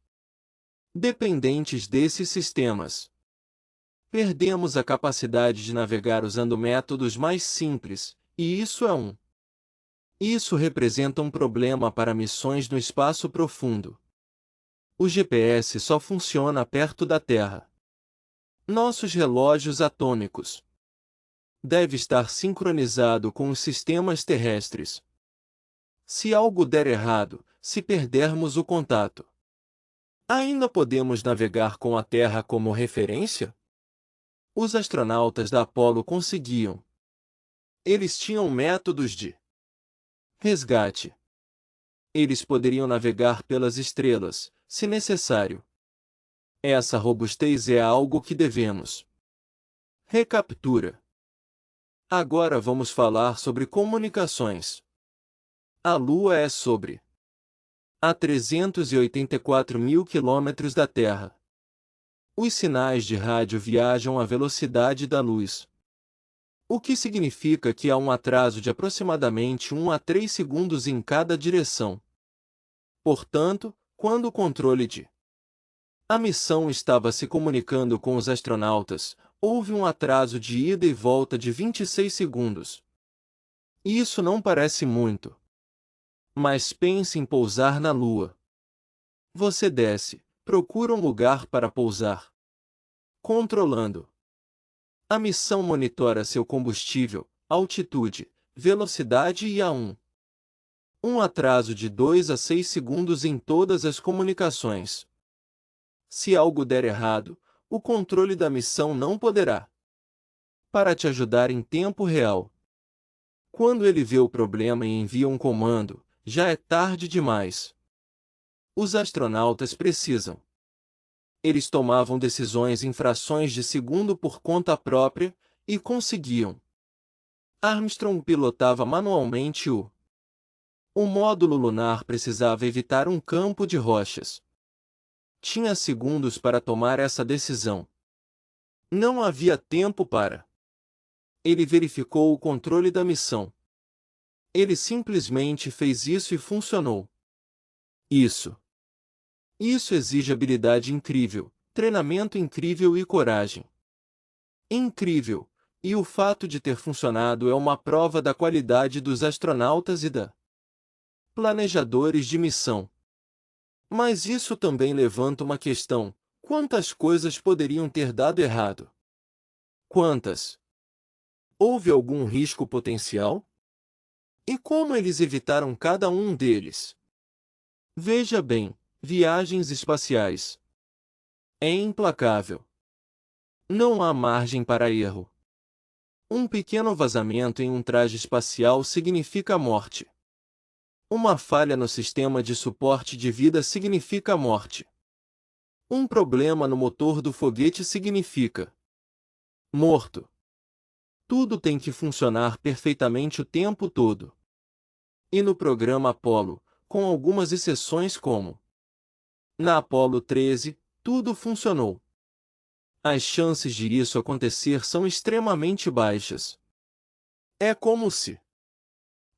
dependentes desses sistemas. Perdemos a capacidade de navegar usando métodos mais simples, e Isso representa um problema para missões no espaço profundo. O GPS só funciona perto da Terra. Nossos relógios atômicos deve estar sincronizado com os sistemas terrestres. Se algo der errado, se perdermos o contato, ainda podemos navegar com a Terra como referência? Os astronautas da Apollo conseguiam. Eles tinham métodos de resgate. Eles poderiam navegar pelas estrelas, se necessário. Essa robustez é algo que devemos. Recaptura. Agora vamos falar sobre comunicações. A Lua é sobre a 384 mil quilômetros da Terra. Os sinais de rádio viajam à velocidade da luz. O que significa que há um atraso de aproximadamente 1 a 3 segundos em cada direção. Portanto, quando o controle de a missão estava se comunicando com os astronautas, houve um atraso de ida e volta de 26 segundos. Isso não parece muito. Mas pense em pousar na Lua. Você desce, procura um lugar para pousar. Controlando. A missão monitora seu combustível, altitude, velocidade e um atraso de 2 a 6 segundos em todas as comunicações. Se algo der errado, o controle da missão não poderá para te ajudar em tempo real. Quando ele vê o problema e envia um comando, já é tarde demais. Os astronautas precisam. Eles tomavam decisões em frações de segundo por conta própria, e conseguiam. Armstrong pilotava manualmente o módulo lunar precisava evitar um campo de rochas. Tinha segundos para tomar essa decisão. Não havia tempo para. Ele verificou o controle da missão. Ele simplesmente fez isso e funcionou. Isso. Isso exige habilidade incrível, treinamento incrível e coragem. Incrível, e o fato de ter funcionado é uma prova da qualidade dos astronautas e da planejadores de missão. Mas isso também levanta uma questão: quantas coisas poderiam ter dado errado? Quantas? Houve algum risco potencial? E como eles evitaram cada um deles? Veja bem, viagens espaciais. É implacável. Não há margem para erro. Um pequeno vazamento em um traje espacial significa morte. Uma falha no sistema de suporte de vida significa morte. Um problema no motor do foguete significa morto. Tudo tem que funcionar perfeitamente o tempo todo. E no programa Apollo, com algumas exceções como na Apollo 13, tudo funcionou. As chances de isso acontecer são extremamente baixas. É como se...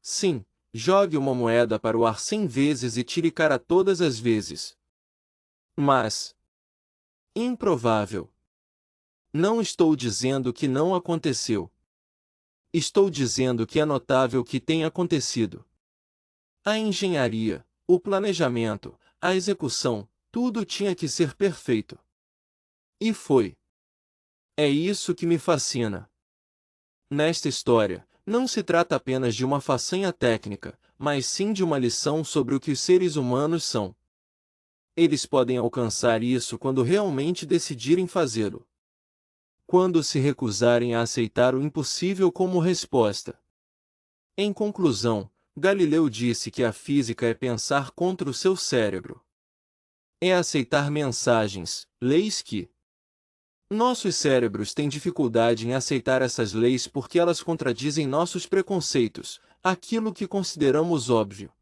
Sim, jogue uma moeda para o ar 100 vezes e tire cara todas as vezes. Mas... improvável. Não estou dizendo que não aconteceu. Estou dizendo que é notável que tenha acontecido. A engenharia, o planejamento, a execução, tudo tinha que ser perfeito. E foi. É isso que me fascina. Nesta história, não se trata apenas de uma façanha técnica, mas sim de uma lição sobre o que os seres humanos são. Eles podem alcançar isso quando realmente decidirem fazê-lo. Quando se recusarem a aceitar o impossível como resposta. Em conclusão, Galileu disse que a física é pensar contra o seu cérebro. É aceitar mensagens, leis que nossos cérebros têm dificuldade em aceitar essas leis porque elas contradizem nossos preconceitos, aquilo que consideramos óbvio.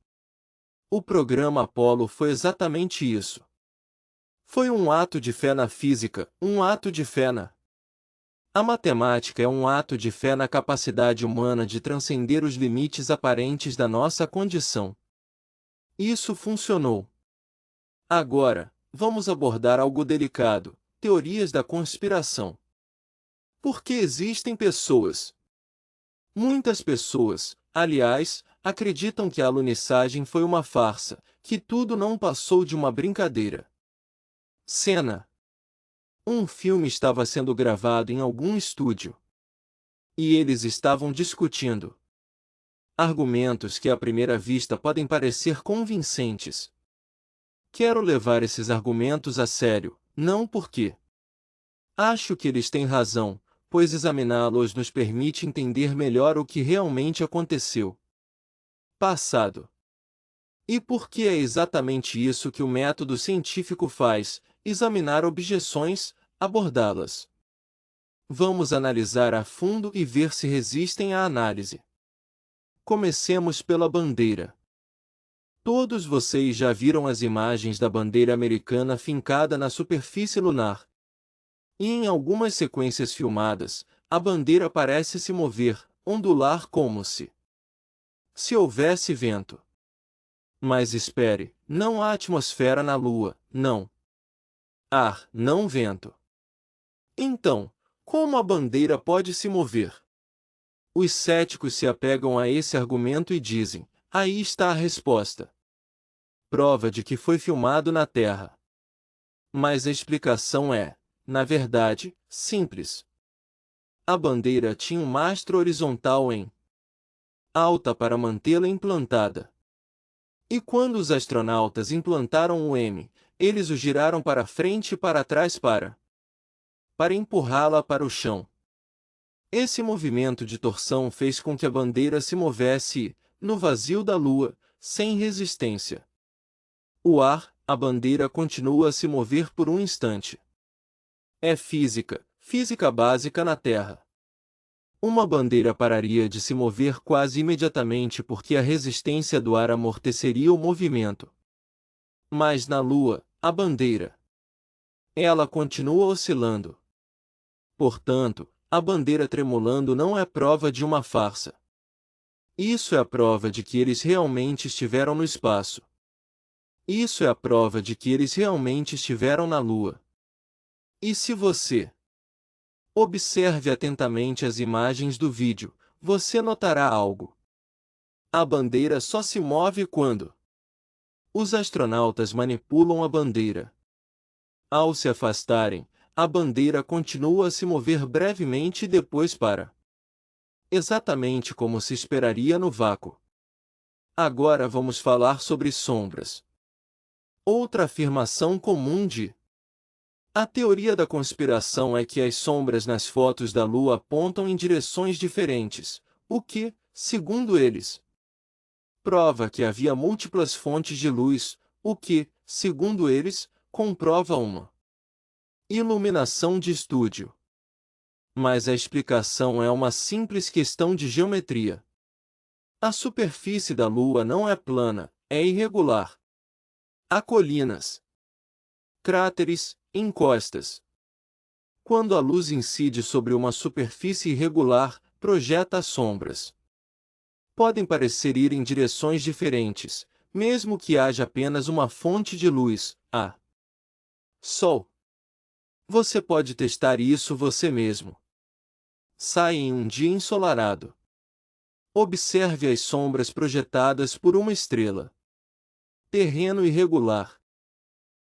O programa Apollo foi exatamente isso. Foi um ato de fé na física, um ato de fé na... A matemática é um ato de fé na capacidade humana de transcender os limites aparentes da nossa condição. Isso funcionou. Agora, vamos abordar algo delicado: teorias da conspiração. Por que existem pessoas? Muitas pessoas, aliás, acreditam que a alunissagem foi uma farsa, que tudo não passou de uma brincadeira. Cena. Um filme estava sendo gravado em algum estúdio. E eles estavam discutindo argumentos que à primeira vista podem parecer convincentes. Quero levar esses argumentos a sério, não porque acho que eles têm razão, pois examiná-los nos permite entender melhor o que realmente aconteceu. Passado. E porque é exatamente isso que o método científico faz: examinar objeções, abordá-las. Vamos analisar a fundo e ver se resistem à análise. Comecemos pela bandeira. Todos vocês já viram as imagens da bandeira americana fincada na superfície lunar. E em algumas sequências filmadas, a bandeira parece se mover, ondular como se houvesse vento. Mas espere, não há atmosfera na Lua, não. Ar, não vento. Então, como a bandeira pode se mover? Os céticos se apegam a esse argumento e dizem: aí está a resposta. Prova de que foi filmado na Terra. Mas a explicação é, na verdade, simples. A bandeira tinha um mastro horizontal em alta para mantê-la implantada. E quando os astronautas implantaram o M, eles o giraram para frente e para trás para empurrá-la para o chão. Esse movimento de torção fez com que a bandeira se movesse, no vazio da Lua, sem resistência. O ar, a bandeira continua a se mover por um instante. É física, física básica na Terra. Uma bandeira pararia de se mover quase imediatamente porque a resistência do ar amorteceria o movimento. Mas na Lua, a bandeira, ela continua oscilando. Portanto, a bandeira tremulando não é prova de uma farsa. Isso é a prova de que eles realmente estiveram no espaço. Isso é a prova de que eles realmente estiveram na Lua. E se você observe atentamente as imagens do vídeo, você notará algo. A bandeira só se move quando os astronautas manipulam a bandeira. Ao se afastarem, a bandeira continua a se mover brevemente e depois para. Exatamente como se esperaria no vácuo. Agora vamos falar sobre sombras. Outra afirmação comum de a teoria da conspiração é que as sombras nas fotos da Lua apontam em direções diferentes, o que, segundo eles, prova que havia múltiplas fontes de luz, o que, segundo eles, comprova uma iluminação de estúdio. Mas a explicação é uma simples questão de geometria. A superfície da Lua não é plana, é irregular. Há colinas, cráteres, encostas. Quando a luz incide sobre uma superfície irregular, projeta sombras. Podem parecer ir em direções diferentes, mesmo que haja apenas uma fonte de luz, a Sol. Você pode testar isso você mesmo. Saia em um dia ensolarado. Observe as sombras projetadas por uma estrela. Terreno irregular.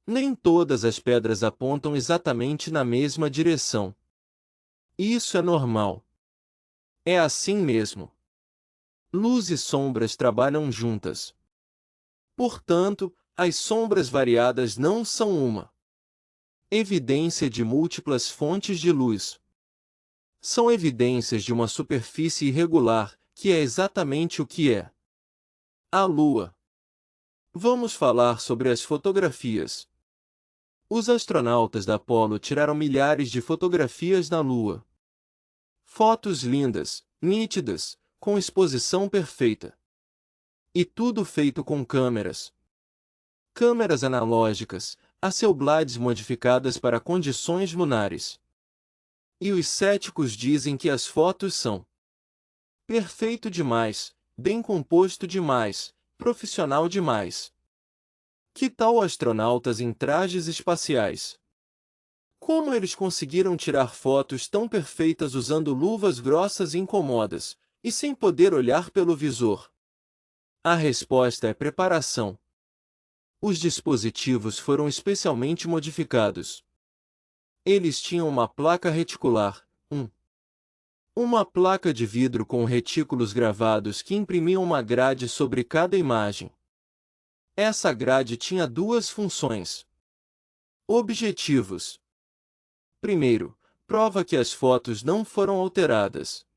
Nem todas as pedras apontam exatamente na mesma direção. Isso é normal. É assim mesmo. Luz e sombras trabalham juntas. Portanto, as sombras variadas não são uma evidência de múltiplas fontes de luz. São evidências de uma superfície irregular, que é exatamente o que é a Lua. Vamos falar sobre as fotografias. Os astronautas da Apollo tiraram milhares de fotografias na Lua. Fotos lindas, nítidas, com exposição perfeita. E tudo feito com câmeras. Câmeras analógicas, Hasselblad modificadas para condições lunares. E os céticos dizem que as fotos são perfeito demais, bem composto demais, profissional demais. Que tal astronautas em trajes espaciais? Como eles conseguiram tirar fotos tão perfeitas usando luvas grossas e incômodas, e sem poder olhar pelo visor? A resposta é preparação. Os dispositivos foram especialmente modificados. Eles tinham uma placa reticular, uma placa de vidro com retículos gravados que imprimiam uma grade sobre cada imagem. Essa grade tinha duas funções. Objetivos. Primeiro, prova que as fotos não foram alteradas.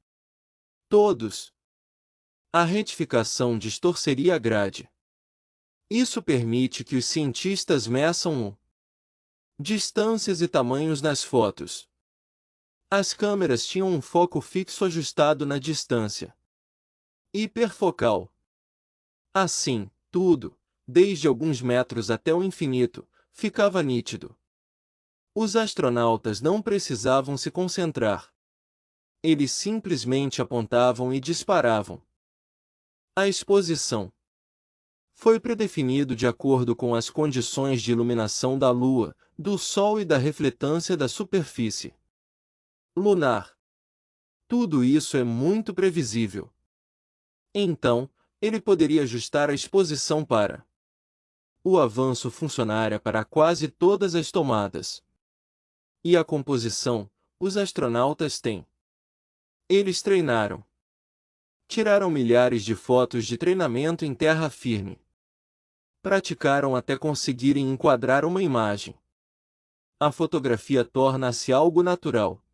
Todos. A retificação distorceria a grade. Isso permite que os cientistas meçam distâncias e tamanhos nas fotos. As câmeras tinham um foco fixo ajustado na distância hiperfocal. Assim, tudo, desde alguns metros até o infinito, ficava nítido. Os astronautas não precisavam se concentrar. Eles simplesmente apontavam e disparavam. A exposição foi predefinido de acordo com as condições de iluminação da Lua, do Sol e da refletância da superfície lunar. Tudo isso é muito previsível. Então, ele poderia ajustar a exposição para o avanço funcionária para quase todas as tomadas. E a composição, os astronautas têm. Eles treinaram. Tiraram milhares de fotos de treinamento em terra firme. Praticaram até conseguirem enquadrar uma imagem. A fotografia torna-se algo natural.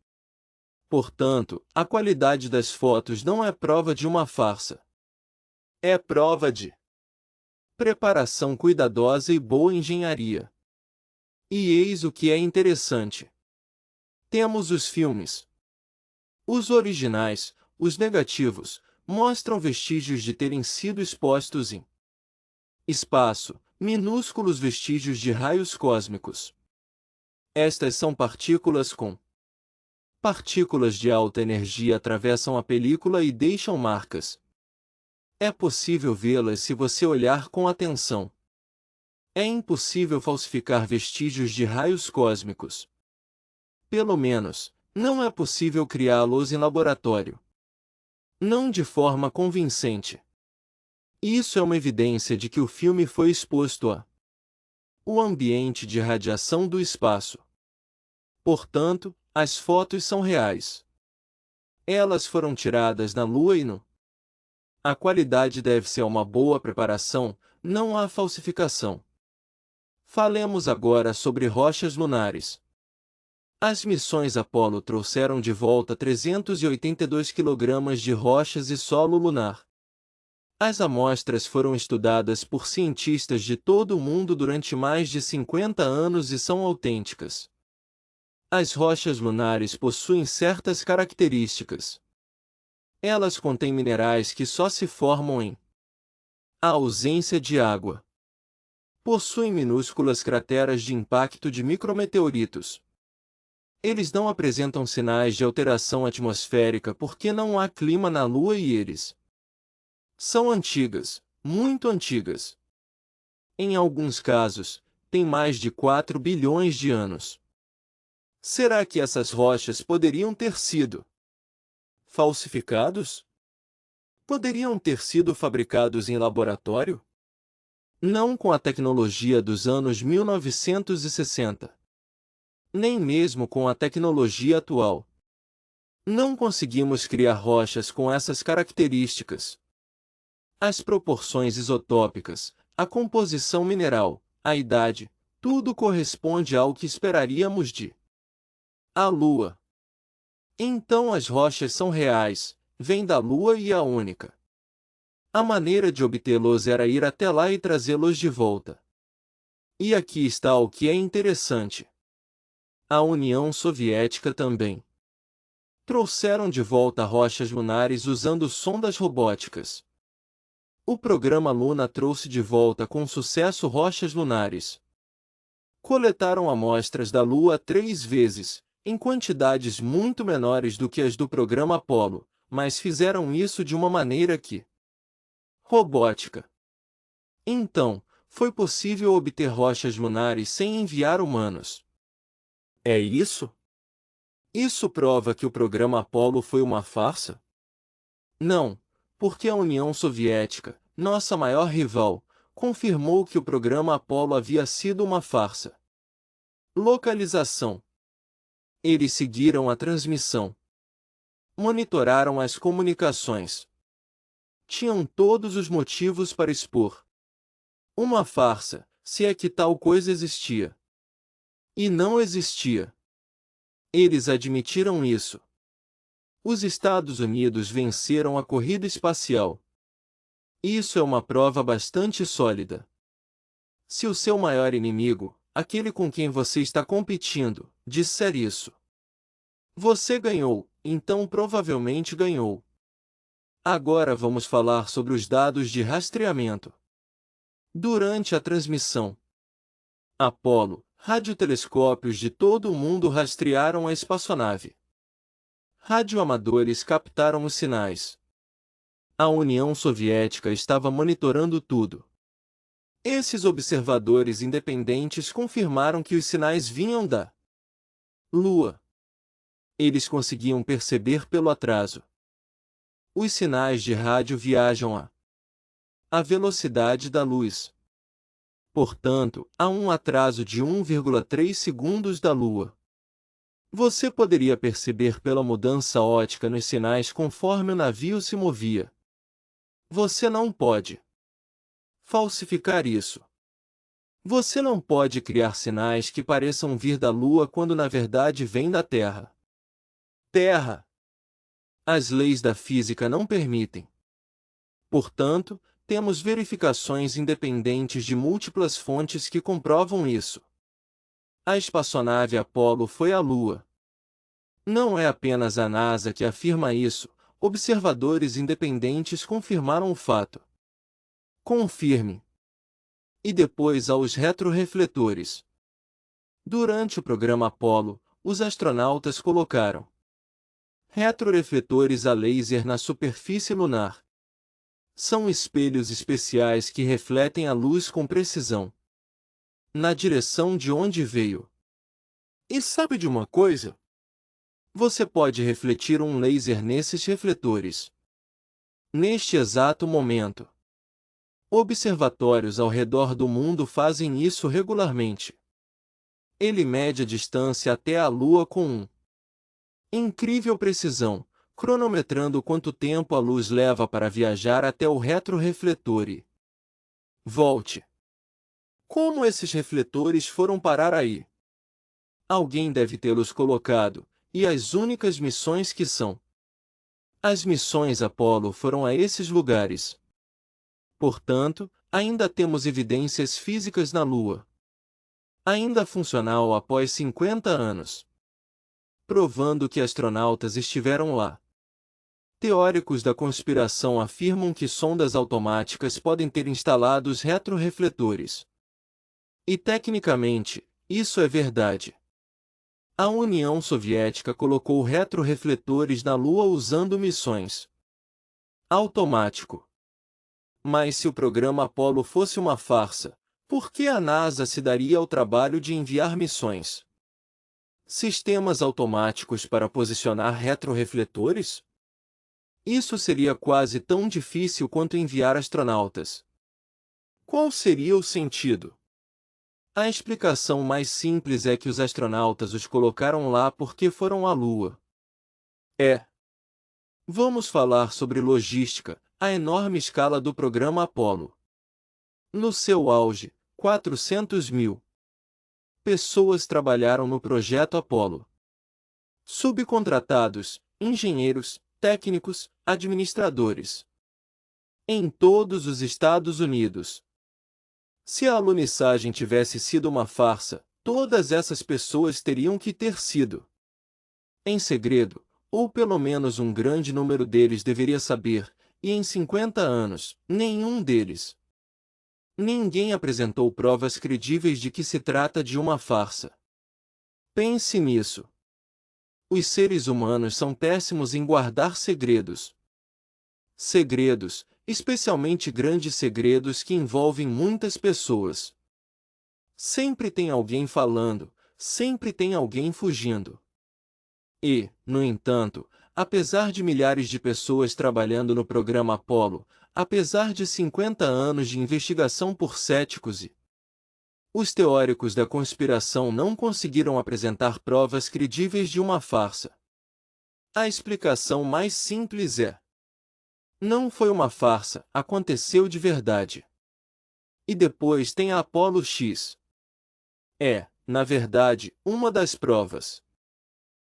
Portanto, a qualidade das fotos não é prova de uma farsa. É prova de preparação cuidadosa e boa engenharia. E eis o que é interessante. Temos os filmes. Os originais, os negativos, mostram vestígios de terem sido expostos em espaço, minúsculos vestígios de raios cósmicos. Estas são partículas com partículas de alta energia atravessam a película e deixam marcas. É possível vê-las se você olhar com atenção. É impossível falsificar vestígios de raios cósmicos. Pelo menos, não é possível criá-los em laboratório. Não de forma convincente. Isso é uma evidência de que o filme foi exposto a o ambiente de radiação do espaço. Portanto, as fotos são reais. Elas foram tiradas na Lua e no. A qualidade deve-se a uma boa preparação, não à falsificação. Falemos agora sobre rochas lunares. As missões Apollo trouxeram de volta 382 kg de rochas e solo lunar. As amostras foram estudadas por cientistas de todo o mundo durante mais de 50 anos e são autênticas. As rochas lunares possuem certas características. Elas contêm minerais que só se formam em a ausência de água. Possuem minúsculas crateras de impacto de micrometeoritos. Eles não apresentam sinais de alteração atmosférica porque não há clima na Lua e eles são antigas, muito antigas. Em alguns casos, têm mais de 4 bilhões de anos. Será que essas rochas poderiam ter sido falsificados? Poderiam ter sido fabricados em laboratório? Não com a tecnologia dos anos 1960. Nem mesmo com a tecnologia atual. Não conseguimos criar rochas com essas características. As proporções isotópicas, a composição mineral, a idade, tudo corresponde ao que esperaríamos de a Lua. Então as rochas são reais, vêm da Lua e a única. A maneira de obtê-los era ir até lá e trazê-los de volta. E aqui está o que é interessante. A União Soviética também trouxeram de volta rochas lunares usando sondas robóticas. O programa Luna trouxe de volta com sucesso rochas lunares. Coletaram amostras da Lua 3 vezes, em quantidades muito menores do que as do programa Apollo, mas fizeram isso de uma maneira que robótica. Então, foi possível obter rochas lunares sem enviar humanos. É isso? Isso prova que o programa Apollo foi uma farsa? Não, porque a União Soviética, nossa maior rival, confirmou que o programa Apollo havia sido uma farsa. Localização. Eles seguiram a transmissão. Monitoraram as comunicações. Tinham todos os motivos para expor uma farsa, se é que tal coisa existia. E não existia. Eles admitiram isso. Os Estados Unidos venceram a corrida espacial. Isso é uma prova bastante sólida. Se o seu maior inimigo, aquele com quem você está competindo, disser isso, você ganhou, então provavelmente ganhou. Agora vamos falar sobre os dados de rastreamento. Durante a transmissão Apollo, radiotelescópios de todo o mundo rastrearam a espaçonave. Radioamadores captaram os sinais. A União Soviética estava monitorando tudo. Esses observadores independentes confirmaram que os sinais vinham da Lua. Eles conseguiam perceber pelo atraso. Os sinais de rádio viajam a velocidade da luz. Portanto, há um atraso de 1,3 segundos da Lua. Você poderia perceber pela mudança ótica nos sinais conforme o navio se movia. Você não pode falsificar isso. Você não pode criar sinais que pareçam vir da Lua quando na verdade vêm da Terra. Terra. As leis da física não permitem. Portanto, temos verificações independentes de múltiplas fontes que comprovam isso. A espaçonave Apollo foi à Lua. Não é apenas a NASA que afirma isso, observadores independentes confirmaram o fato. Confirme. E depois aos retrorefletores. Durante o programa Apollo, os astronautas colocaram retrorefletores a laser na superfície lunar. São espelhos especiais que refletem a luz com precisão, na direção de onde veio. E sabe de uma coisa? Você pode refletir um laser nesses refletores. Neste exato momento. Observatórios ao redor do mundo fazem isso regularmente. Ele mede a distância até a Lua com incrível precisão, cronometrando quanto tempo a luz leva para viajar até o retrorefletor e volte. Como esses refletores foram parar aí? Alguém deve tê-los colocado, e as únicas missões que são as missões Apollo foram a esses lugares. Portanto, ainda temos evidências físicas na Lua. Ainda funcional após 50 anos. Provando que astronautas estiveram lá. Teóricos da conspiração afirmam que sondas automáticas podem ter instalados retrorefletores. E tecnicamente, isso é verdade. A União Soviética colocou retrorefletores na Lua usando missões automático. Mas se o programa Apollo fosse uma farsa, por que a NASA se daria ao trabalho de enviar missões? Sistemas automáticos para posicionar retrorefletores? Isso seria quase tão difícil quanto enviar astronautas. Qual seria o sentido? A explicação mais simples é que os astronautas os colocaram lá porque foram à Lua. Vamos falar sobre logística, a enorme escala do programa Apollo. No seu auge, 400.000 pessoas trabalharam no projeto Apollo. Subcontratados, engenheiros, técnicos, administradores. Em todos os Estados Unidos. Se a alunissagem tivesse sido uma farsa, todas essas pessoas teriam que ter sido em segredo, ou pelo menos um grande número deles deveria saber, e em 50 anos, nenhum deles. Ninguém apresentou provas credíveis de que se trata de uma farsa. Pense nisso. Os seres humanos são péssimos em guardar segredos. Segredos, especialmente grandes segredos que envolvem muitas pessoas. Sempre tem alguém falando, sempre tem alguém fugindo. E, no entanto, apesar de milhares de pessoas trabalhando no programa Apollo, apesar de 50 anos de investigação por céticos e os teóricos da conspiração não conseguiram apresentar provas credíveis de uma farsa. A explicação mais simples é: não foi uma farsa, aconteceu de verdade. E depois tem a Apollo X. É, na verdade, uma das provas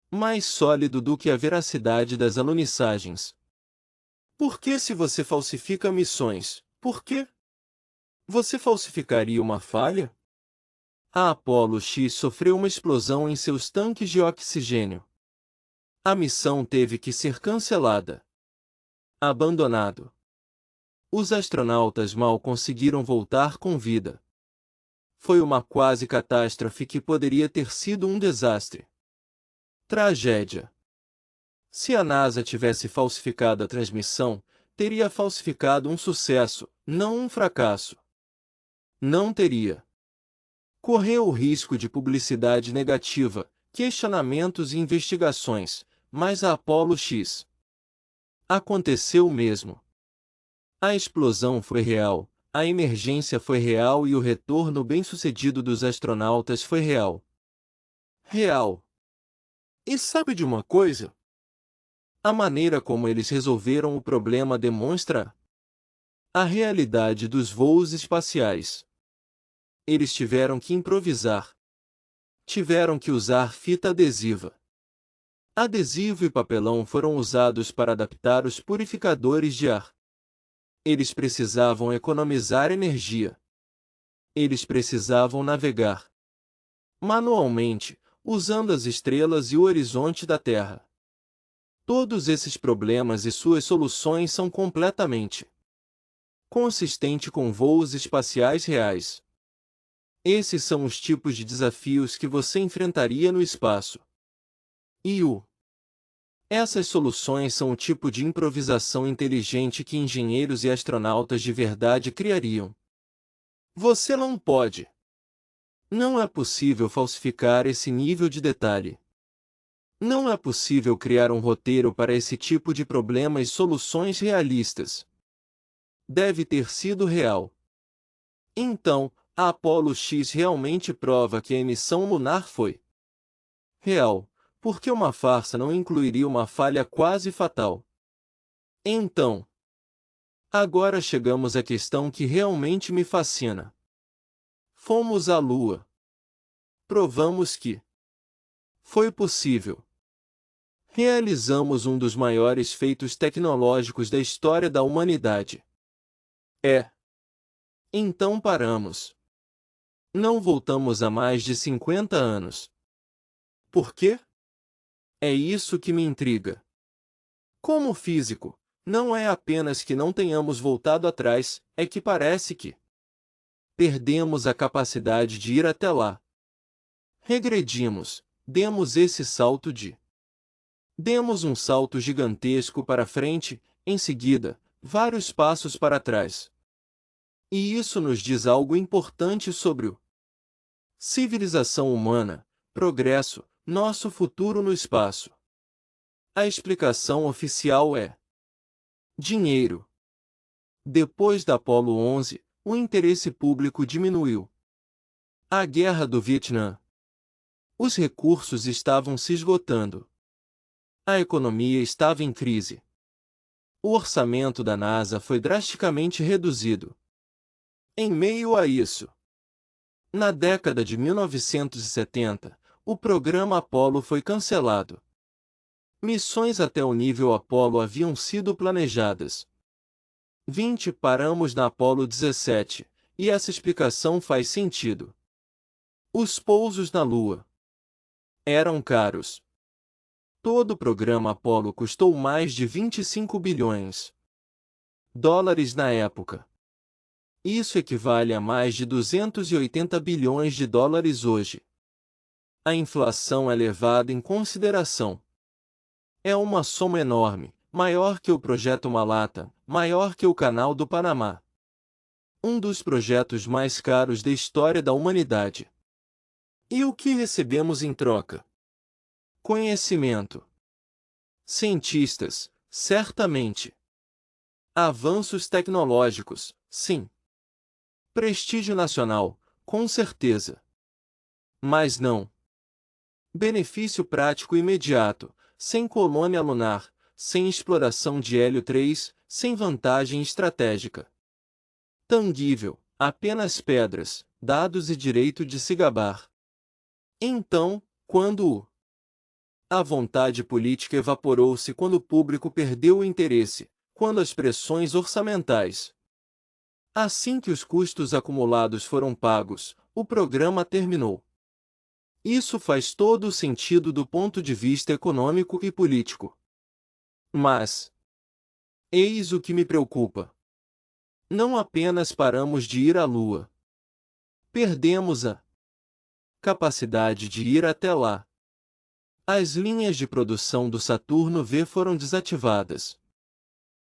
mais sólido do que a veracidade das alunissagens. Por que se você falsifica missões, por quê? Você falsificaria uma falha? A Apollo X sofreu uma explosão em seus tanques de oxigênio. A missão teve que ser cancelada. Abandonado. Os astronautas mal conseguiram voltar com vida. Foi uma quase catástrofe que poderia ter sido um desastre. Tragédia. Se a NASA tivesse falsificado a transmissão, teria falsificado um sucesso, não um fracasso. Não teria. Correu o risco de publicidade negativa, questionamentos e investigações, mas a Apollo X aconteceu mesmo. A explosão foi real, a emergência foi real e o retorno bem-sucedido dos astronautas foi real. Real. E sabe de uma coisa? A maneira como eles resolveram o problema demonstra a realidade dos voos espaciais. Eles tiveram que improvisar. Tiveram que usar fita adesiva. Adesivo e papelão foram usados para adaptar os purificadores de ar. Eles precisavam economizar energia. Eles precisavam navegar manualmente, usando as estrelas e o horizonte da Terra. Todos esses problemas e suas soluções são completamente consistentes com voos espaciais reais. Esses são os tipos de desafios que você enfrentaria no espaço. Essas soluções são o tipo de improvisação inteligente que engenheiros e astronautas de verdade criariam. Você não pode. Não é possível falsificar esse nível de detalhe. Não é possível criar um roteiro para esse tipo de problema e soluções realistas. Deve ter sido real. Então, a Apollo X realmente prova que a missão lunar foi real, porque uma farsa não incluiria uma falha quase fatal. Então, agora chegamos à questão que realmente me fascina. Fomos à Lua. Provamos que foi possível. Realizamos um dos maiores feitos tecnológicos da história da humanidade. Então paramos. Não voltamos há mais de 50 anos. Por quê? É isso que me intriga. Como físico, não é apenas que não tenhamos voltado atrás, é que parece que perdemos a capacidade de ir até lá. Regredimos, demos um salto gigantesco para frente, em seguida, vários passos para trás. E isso nos diz algo importante sobre o civilização humana, progresso, nosso futuro no espaço. A explicação oficial é dinheiro. Depois da Apollo 11, o interesse público diminuiu. A Guerra do Vietnã. Os recursos estavam se esgotando. A economia estava em crise. O orçamento da NASA foi drasticamente reduzido. Em meio a isso, na década de 1970, o programa Apollo foi cancelado. Missões até o nível Apollo haviam sido planejadas. Paramos na Apollo 17, e essa explicação faz sentido. Os pousos na Lua eram caros. Todo o programa Apollo custou mais de 25 bilhões de dólares na época. Isso equivale a mais de 280 bilhões de dólares hoje. A inflação é levada em consideração. É uma soma enorme, maior que o Projeto Manhattan, maior que o Canal do Panamá. Um dos projetos mais caros da história da humanidade. E o que recebemos em troca? Conhecimento. Cientistas, certamente. Avanços tecnológicos, sim. Prestígio nacional, com certeza. Mas não. Benefício prático imediato, sem colônia lunar, sem exploração de Hélio 3, sem vantagem estratégica. Tangível, apenas pedras, dados e direito de se gabar. Então, quando a vontade política evaporou-se, quando o público perdeu o interesse, quando as pressões orçamentais. Assim que os custos acumulados foram pagos, o programa terminou. Isso faz todo o sentido do ponto de vista econômico e político. Mas eis o que me preocupa. Não apenas paramos de ir à Lua. Perdemos a capacidade de ir até lá. As linhas de produção do Saturno V foram desativadas.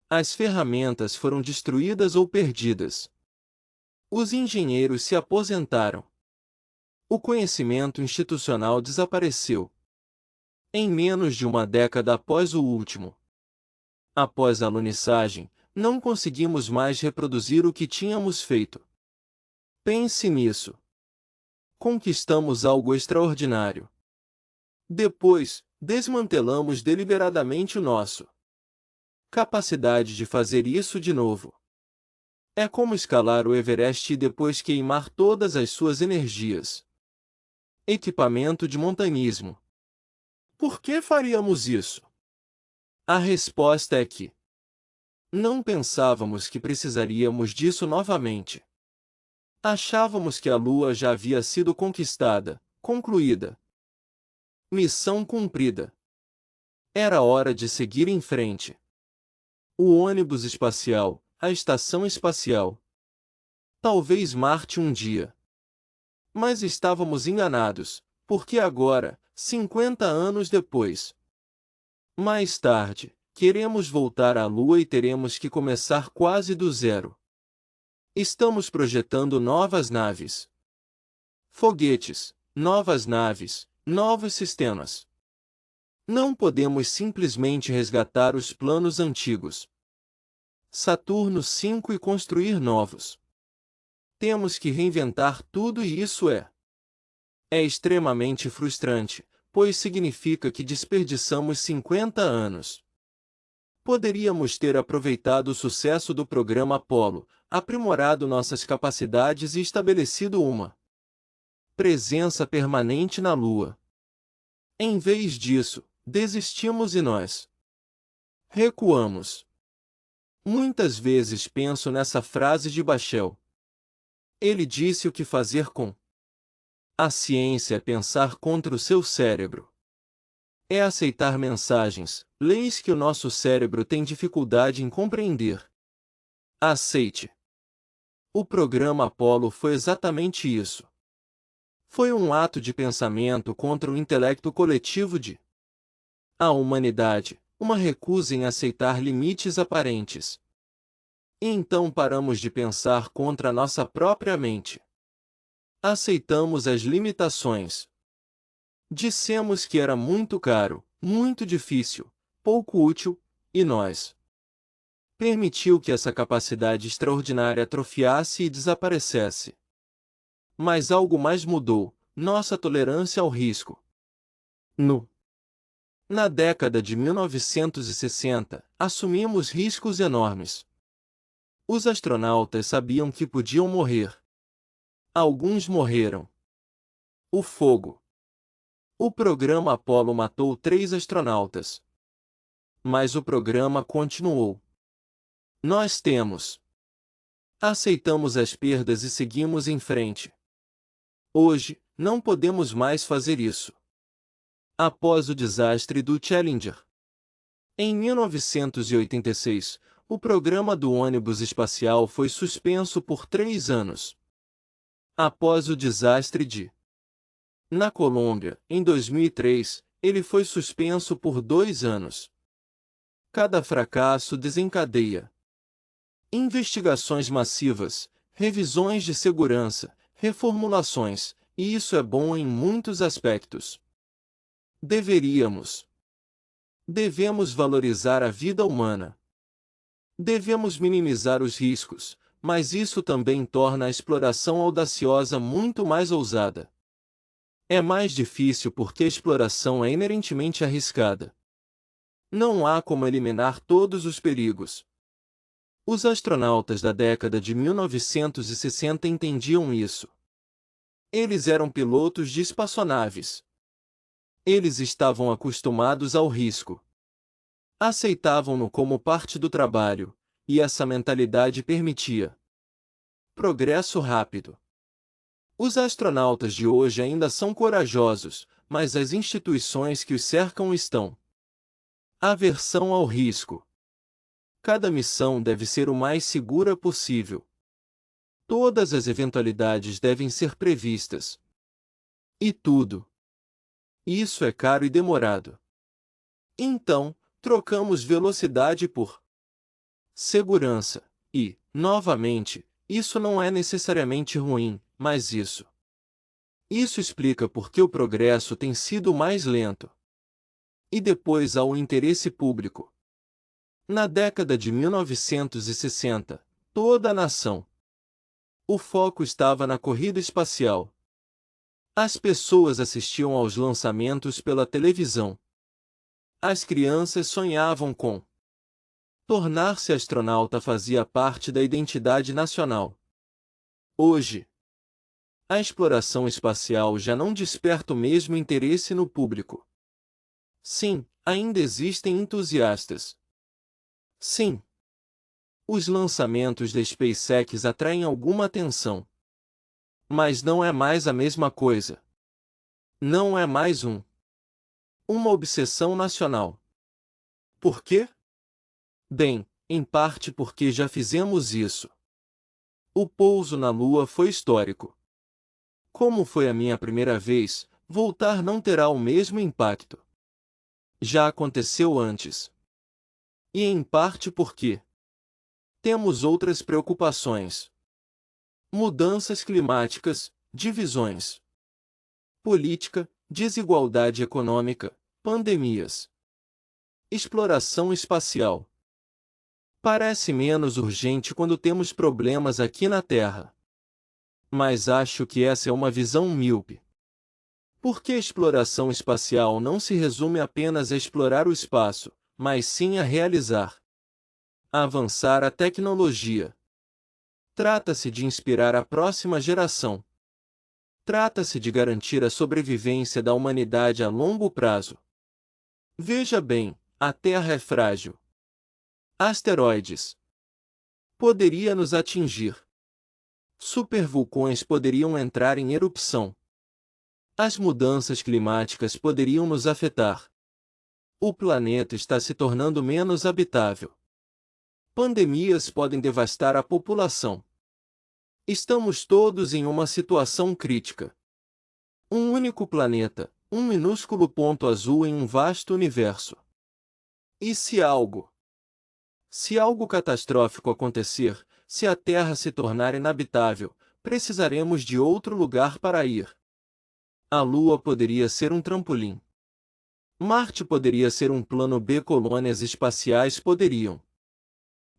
As ferramentas foram destruídas ou perdidas. Os engenheiros se aposentaram. O conhecimento institucional desapareceu. Em menos de uma década após o último. Após a alunissagem, não conseguimos mais reproduzir o que tínhamos feito. Pense nisso. Conquistamos algo extraordinário. Depois, desmantelamos deliberadamente o nosso capacidade de fazer isso de novo. É como escalar o Everest e depois queimar todas as suas energias. Equipamento de montanhismo. Por que faríamos isso? A resposta é que não pensávamos que precisaríamos disso novamente. Achávamos que a Lua já havia sido conquistada, concluída. Missão cumprida. Era hora de seguir em frente. O ônibus espacial, a estação espacial. Talvez Marte um dia. Mas estávamos enganados, porque agora, 50 anos depois, mais tarde, queremos voltar à Lua e teremos que começar quase do zero. Estamos projetando novas naves. Foguetes, novas naves, novos sistemas. Não podemos simplesmente resgatar os planos antigos. Saturno V e construir novos. Temos que reinventar tudo e isso é extremamente frustrante, pois significa que desperdiçamos 50 anos. Poderíamos ter aproveitado o sucesso do programa Apollo, aprimorado nossas capacidades e estabelecido uma presença permanente na Lua. Em vez disso, desistimos e nós recuamos. Muitas vezes penso nessa frase de Bachel. Ele disse o que fazer com a ciência é pensar contra o seu cérebro. É aceitar mensagens, leis que o nosso cérebro tem dificuldade em compreender. Aceite. O programa Apollo foi exatamente isso. Foi um ato de pensamento contra o intelecto coletivo de a humanidade, uma recusa em aceitar limites aparentes. E então paramos de pensar contra a nossa própria mente. Aceitamos as limitações. Dissemos que era muito caro, muito difícil, pouco útil, e nós permitiu que essa capacidade extraordinária atrofiasse e desaparecesse. Mas algo mais mudou, nossa tolerância ao risco. Na década de 1960, assumimos riscos enormes. Os astronautas sabiam que podiam morrer. Alguns morreram. O fogo. O programa Apollo matou 3 astronautas. Mas o programa continuou. Nós aceitamos as perdas e seguimos em frente. Hoje, não podemos mais fazer isso. Após o desastre do Challenger. Em 1986, o programa do ônibus espacial foi suspenso por 3 anos. Após o desastre na Colômbia, em 2003, ele foi suspenso por 2 anos. Cada fracasso desencadeia investigações massivas, revisões de segurança, reformulações, e isso é bom em muitos aspectos. Devemos valorizar a vida humana. Devemos minimizar os riscos, mas isso também torna a exploração audaciosa muito mais ousada. É mais difícil porque a exploração é inerentemente arriscada. Não há como eliminar todos os perigos. Os astronautas da década de 1960 entendiam isso. Eles eram pilotos de espaçonaves. Eles estavam acostumados ao risco. Aceitavam-no como parte do trabalho, e essa mentalidade permitia progresso rápido. Os astronautas de hoje ainda são corajosos, mas as instituições que os cercam estão aversão ao risco. Cada missão deve ser o mais segura possível. Todas as eventualidades devem ser previstas. E tudo isso é caro e demorado. Então, trocamos velocidade por segurança. E, novamente, isso não é necessariamente ruim, mas isso explica por que o progresso tem sido mais lento. E depois há o interesse público. Na década de 1960, toda a nação. O foco estava na corrida espacial. As pessoas assistiam aos lançamentos pela televisão. As crianças sonhavam com tornar-se astronauta fazia parte da identidade nacional. Hoje, a exploração espacial já não desperta o mesmo interesse no público. Sim, ainda existem entusiastas. Sim, os lançamentos da SpaceX atraem alguma atenção. Mas não é mais a mesma coisa. Não é mais uma obsessão nacional. Por quê? Bem, em parte porque já fizemos isso. O pouso na Lua foi histórico. Como foi a minha primeira vez, voltar não terá o mesmo impacto. Já aconteceu antes. E em parte porque temos outras preocupações. Mudanças climáticas, divisões, política, desigualdade econômica, pandemias, exploração espacial. Parece menos urgente quando temos problemas aqui na Terra. Mas acho que essa é uma visão míope. Porque a exploração espacial não se resume apenas a explorar o espaço, mas sim a realizar, a avançar a tecnologia. Trata-se de inspirar a próxima geração. Trata-se de garantir a sobrevivência da humanidade a longo prazo. Veja bem, a Terra é frágil. Asteroides poderia nos atingir. Supervulcões poderiam entrar em erupção. As mudanças climáticas poderiam nos afetar. O planeta está se tornando menos habitável. Pandemias podem devastar a população. Estamos todos em uma situação crítica. Um único planeta, um minúsculo ponto azul em um vasto universo. E se algo catastrófico acontecer, se a Terra se tornar inabitável, precisaremos de outro lugar para ir. A Lua poderia ser um trampolim. Marte poderia ser um plano B. Colônias espaciais poderiam.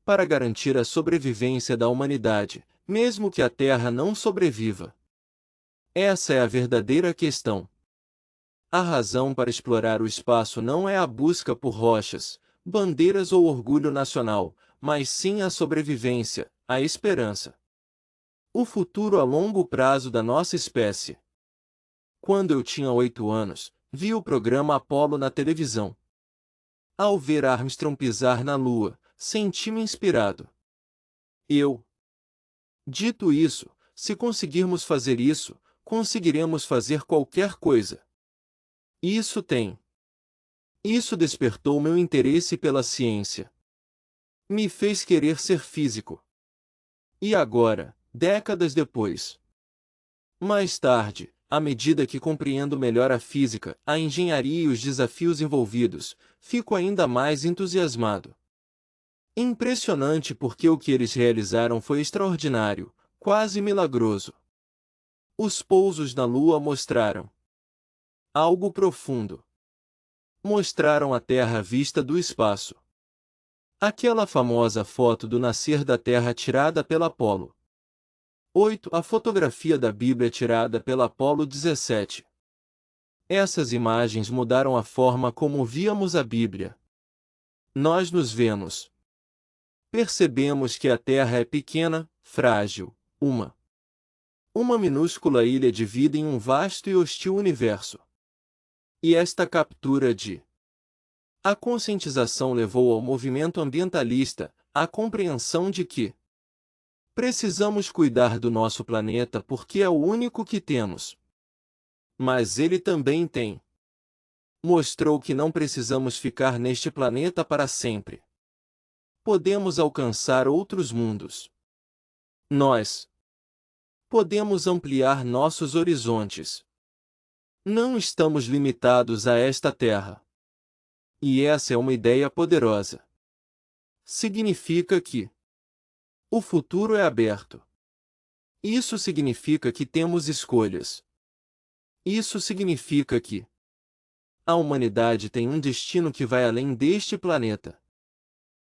Para garantir a sobrevivência da humanidade, mesmo que a Terra não sobreviva. Essa é a verdadeira questão. A razão para explorar o espaço não é a busca por rochas, bandeiras ou orgulho nacional, mas sim a sobrevivência, a esperança. O futuro a longo prazo da nossa espécie. Quando eu tinha 8 anos, vi o programa Apollo na televisão. Ao ver Armstrong pisar na Lua, senti-me inspirado. Dito isso, se conseguirmos fazer isso, conseguiremos fazer qualquer coisa. Isso despertou meu interesse pela ciência. Me fez querer ser físico. E agora, décadas depois? Mais tarde, à medida que compreendo melhor a física, a engenharia e os desafios envolvidos, fico ainda mais entusiasmado. Impressionante porque o que eles realizaram foi extraordinário, quase milagroso. Os pousos na Lua mostraram algo profundo. Mostraram a Terra vista do espaço. Aquela famosa foto do nascer da Terra tirada pela Apollo 8, a fotografia da Bíblia tirada pela Apollo 17. Essas imagens mudaram a forma como víamos a Bíblia. Nós nos vemos. Percebemos que a Terra é pequena, frágil, uma minúscula ilha de vida em um vasto e hostil universo. E esta captura de a conscientização levou ao movimento ambientalista à compreensão de que precisamos cuidar do nosso planeta porque é o único que temos. Mas ele também tem. Mostrou que não precisamos ficar neste planeta para sempre. Podemos alcançar outros mundos. Nós podemos ampliar nossos horizontes. Não estamos limitados a esta Terra. E essa é uma ideia poderosa. Significa que o futuro é aberto. Isso significa que temos escolhas. Isso significa que a humanidade tem um destino que vai além deste planeta.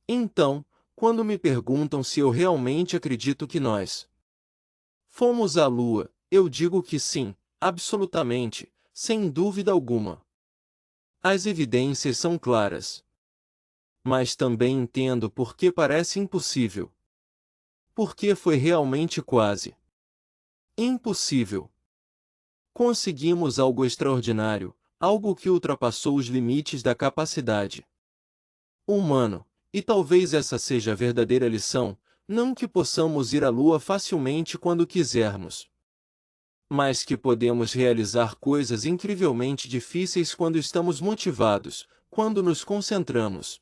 Então, quando me perguntam se eu realmente acredito que nós fomos à Lua, eu digo que sim, absolutamente, sem dúvida alguma. As evidências são claras. Mas também entendo por que parece impossível. Porque foi realmente quase impossível. Conseguimos algo extraordinário, algo que ultrapassou os limites da capacidade humana, e talvez essa seja a verdadeira lição, não que possamos ir à Lua facilmente quando quisermos, mas que podemos realizar coisas incrivelmente difíceis quando estamos motivados, quando nos concentramos.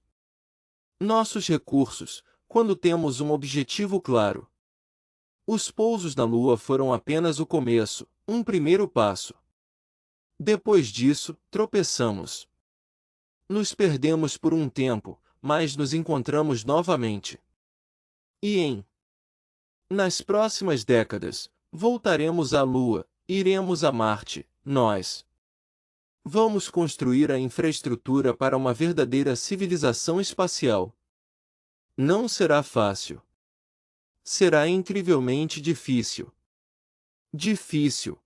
Nossos recursos, quando temos um objetivo claro. Os pousos na Lua foram apenas o começo, um primeiro passo. Depois disso, tropeçamos. Nos perdemos por um tempo, mas nos encontramos novamente. E nas próximas décadas, voltaremos à Lua, iremos a Marte, nós. Vamos construir a infraestrutura para uma verdadeira civilização espacial. Não será fácil. Será incrivelmente difícil. Difícil.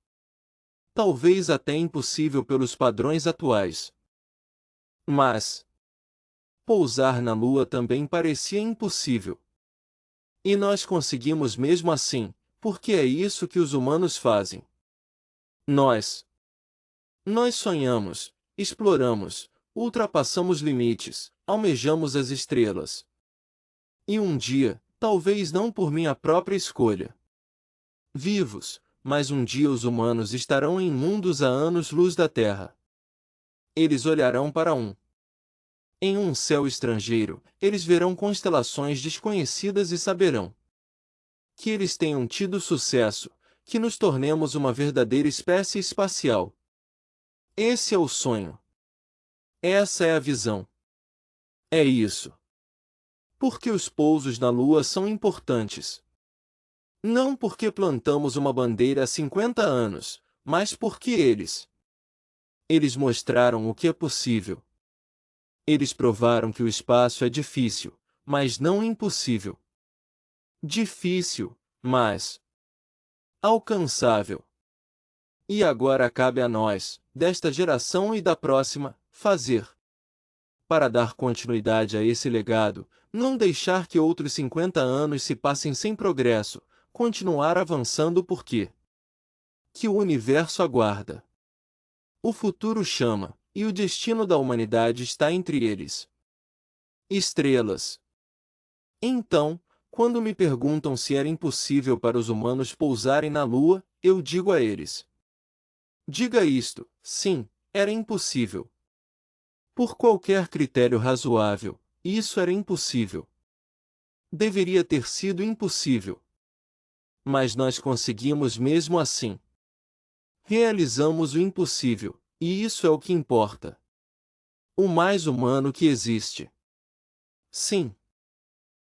Talvez até impossível pelos padrões atuais. Mas pousar na Lua também parecia impossível. E nós conseguimos mesmo assim, porque é isso que os humanos fazem. Nós sonhamos, exploramos, ultrapassamos limites, almejamos as estrelas. E um dia, talvez não por minha própria escolha, vivos, mas um dia os humanos estarão em mundos a anos-luz da Terra. Eles olharão para em um céu estrangeiro, eles verão constelações desconhecidas e saberão que eles tenham tido sucesso, que nos tornemos uma verdadeira espécie espacial. Esse é o sonho. Essa é a visão. É isso. Porque os pousos na Lua são importantes. Não porque plantamos uma bandeira há 50 anos, mas porque eles mostraram o que é possível. Eles provaram que o espaço é difícil, mas não impossível. Difícil, mas alcançável. E agora cabe a nós, desta geração e da próxima, fazer. Para dar continuidade a esse legado, não deixar que outros 50 anos se passem sem progresso, continuar avançando porque que o universo aguarda. O futuro chama, e o destino da humanidade está entre eles. Estrelas. Então, quando me perguntam se era impossível para os humanos pousarem na Lua, eu digo a eles: diga isto, sim, era impossível. Por qualquer critério razoável, isso era impossível. Deveria ter sido impossível. Mas nós conseguimos mesmo assim. Realizamos o impossível, e isso é o que importa. O mais humano que existe. Sim.